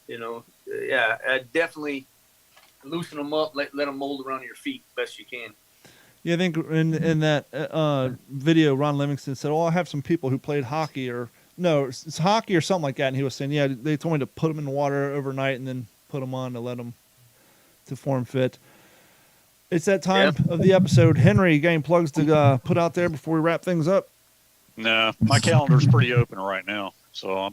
you know, yeah, definitely loosen them up, let them mold around your feet best you can. Yeah, I think in that video, Ron Livingston said, "Oh, I have some people who played hockey, or no, it's hockey or something like that." And he was saying, "Yeah, they told me to put them in the water overnight and then put them on to let them to form fit." It's that time of the episode. Henry, you got any plugs to put out there before we wrap things up? No, my calendar's pretty open right now, so I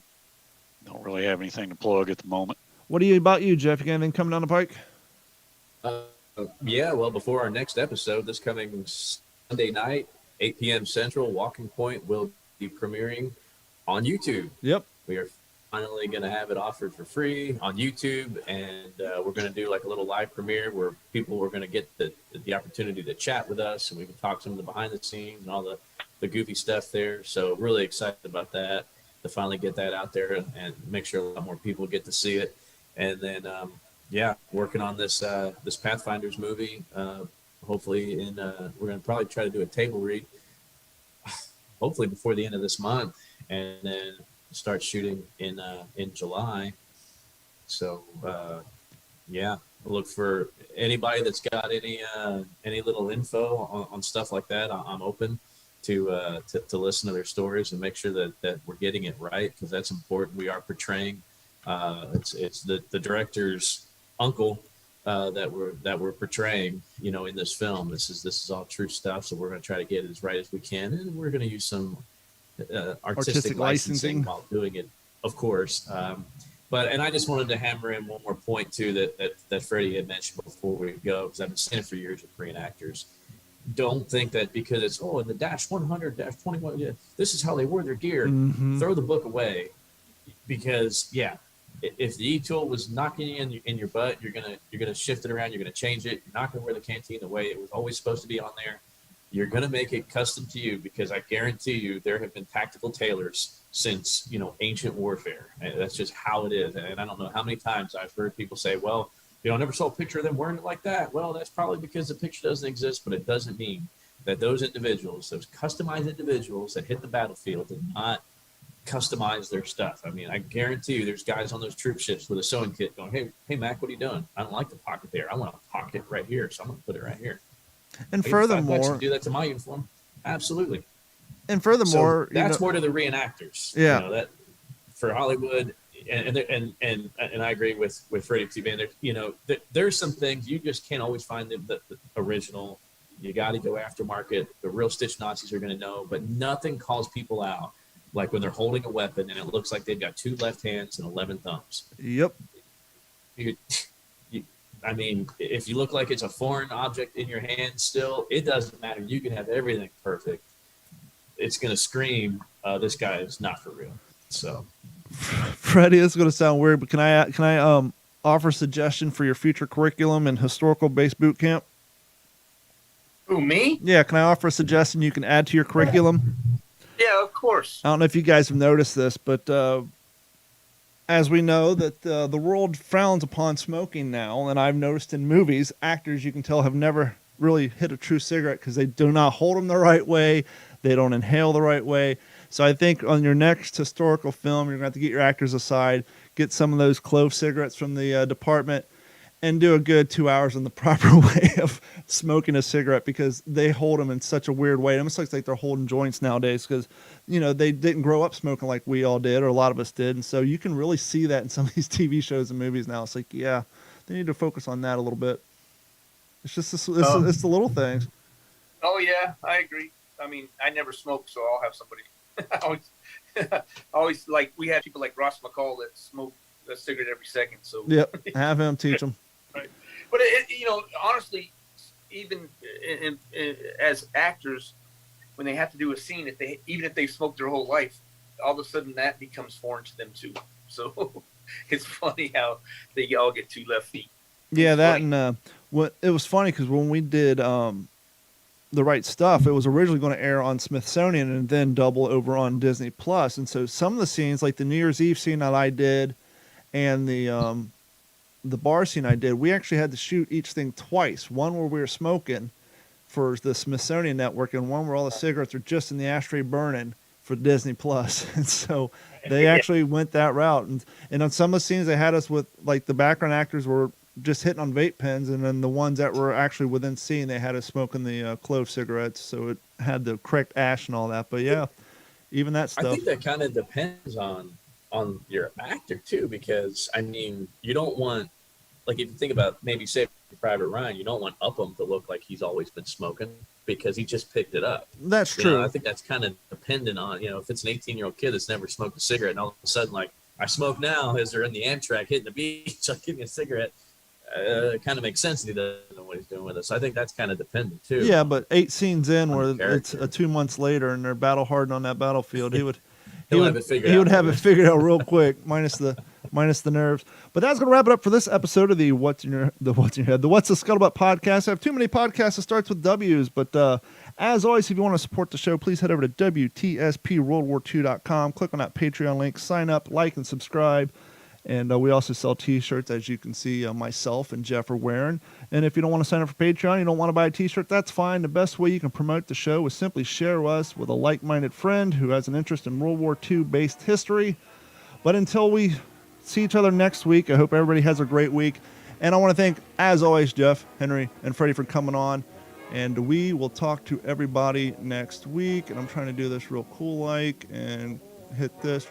don't really have anything to plug at the moment. What about you, Jeff? You got anything coming down the pike? Yeah, well, before our next episode, this coming Sunday night, 8 p.m. Central, Walking Point will be premiering on YouTube. Yep. We are finally going to have it offered for free on YouTube, and we're going to do like a little live premiere where people are going to get the opportunity to chat with us, and we can talk some of the behind the scenes and all the goofy stuff there. So really excited about that, to finally get that out there and make sure a lot more people get to see it. And then, working on this this Pathfinders movie. Hopefully, we're going to probably try to do a table read, hopefully before the end of this month, and then start shooting in July. So look for anybody that's got any little info on stuff like that. I'm open to listen to their stories and make sure that we're getting it right, because that's important. We are portraying it's the director's uncle that we're portraying, you know, in this film. This is all true stuff, so we're going to try to get it as right as we can, and we're going to use some artistic licensing while doing it, of course. And I just wanted to hammer in one more point too that Freddie had mentioned before we go, because I've been saying it for years with reenactors. Don't think that because it's in the Dash 100, Dash 21, this is how they wore their gear. Mm-hmm. Throw the book away, because if the E-tool was knocking you in your butt, you're gonna shift it around, you're gonna change it. You're not gonna wear the canteen the way it was always supposed to be on there. You're going to make it custom to you, because I guarantee you there have been tactical tailors since, ancient warfare. And that's just how it is. And I don't know how many times I've heard people say, well, I never saw a picture of them wearing it like that. Well, that's probably because the picture doesn't exist, but it doesn't mean that those individuals, those customized individuals that hit the battlefield, did not customize their stuff. I mean, I guarantee you there's guys on those troop ships with a sewing kit going, hey, Mac, what are you doing? I don't like the pocket there. I want a pocket right here, so I'm going to put it right here. And $5 furthermore, to do that to my uniform. Absolutely. And furthermore, so that's more to the reenactors. Yeah. That for Hollywood, and I agree with Freddie too, man. There's some things you just can't always find the original. You got to go aftermarket. The real Stitch Nazis are going to know, but nothing calls people out like when they're holding a weapon and it looks like they've got 2 left hands and 11 thumbs. Yep. I mean, if you look like it's a foreign object in your hand still, it doesn't matter. You can have everything perfect. It's going to scream, this guy is not for real. So, Freddie, this is going to sound weird, but can I offer a suggestion for your future curriculum and historical-based boot camp? Who, me? Yeah, can I offer a suggestion you can add to your curriculum? Yeah, of course. I don't know if you guys have noticed this, but as we know that the world frowns upon smoking now, and I've noticed in movies, actors you can tell have never really hit a true cigarette because they do not hold them the right way, they don't inhale the right way. So I think on your next historical film, you're going to have to get your actors aside, get some of those clove cigarettes from the department, and do a good 2 hours in the proper way of smoking a cigarette, because they hold them in such a weird way. It almost looks like they're holding joints nowadays because, they didn't grow up smoking like we all did, or a lot of us did. And so you can really see that in some of these TV shows and movies now. It's like, yeah, they need to focus on that a little bit. It's just it's the little things. Oh, yeah, I agree. I mean, I never smoked, so I'll have somebody. always like, we had people like Ross McCall that smoke a cigarette every second. So yep, have him teach them. Right. But honestly, even as actors, when they have to do a scene, even if they've smoked their whole life, all of a sudden that becomes foreign to them too. So it's funny how they all get 2 left feet. Yeah, and what it was funny because when we did The Right Stuff, it was originally going to air on Smithsonian and then double over on Disney Plus. And so some of the scenes, like the New Year's Eve scene that I did, and the bar scene I did, we actually had to shoot each thing twice. One where we were smoking for the Smithsonian Network, and one where all the cigarettes are just in the ashtray burning for Disney Plus. And so they actually went that route. And on some of the scenes, they had us with, like, the background actors were just hitting on vape pens, and then the ones that were actually within scene, they had us smoking the clove cigarettes, so it had the correct ash and all that. But yeah, even that stuff. I think that kind of depends on your actor too, because I mean, you don't want, like, if you think about maybe say Private Ryan, you don't want Upham to look like he's always been smoking because he just picked it up. That's true. I think that's kind of dependent on, if it's an 18-year-old kid that's never smoked a cigarette, and all of a sudden, like, I smoke now as they're in the Amtrak hitting the beach, I'll give me a cigarette. It kind of makes sense that he doesn't know what he's doing with it. So I think that's kind of dependent too. Yeah, but 8 scenes in where it's 2 months later and they're battle hardened on that battlefield, he would have it figured out real quick, minus the nerves. But that's gonna wrap it up for this episode of the What's the Scuttlebutt podcast. I have too many podcasts that starts with W's, but as always, if you want to support the show, please head over to WTSPWorldWar2.com. Click on that Patreon link, sign up, like, and subscribe. And we also sell T-shirts, as you can see myself and Jeff are wearing. And if you don't want to sign up for Patreon, you don't want to buy a T-shirt, that's fine. The best way you can promote the show is simply share us with a like-minded friend who has an interest in World War II-based history. But until we see each other next week, I hope everybody has a great week. And I want to thank, as always, Jeff, Henry, and Freddie for coming on. And we will talk to everybody next week. And I'm trying to do this real cool-like and hit this.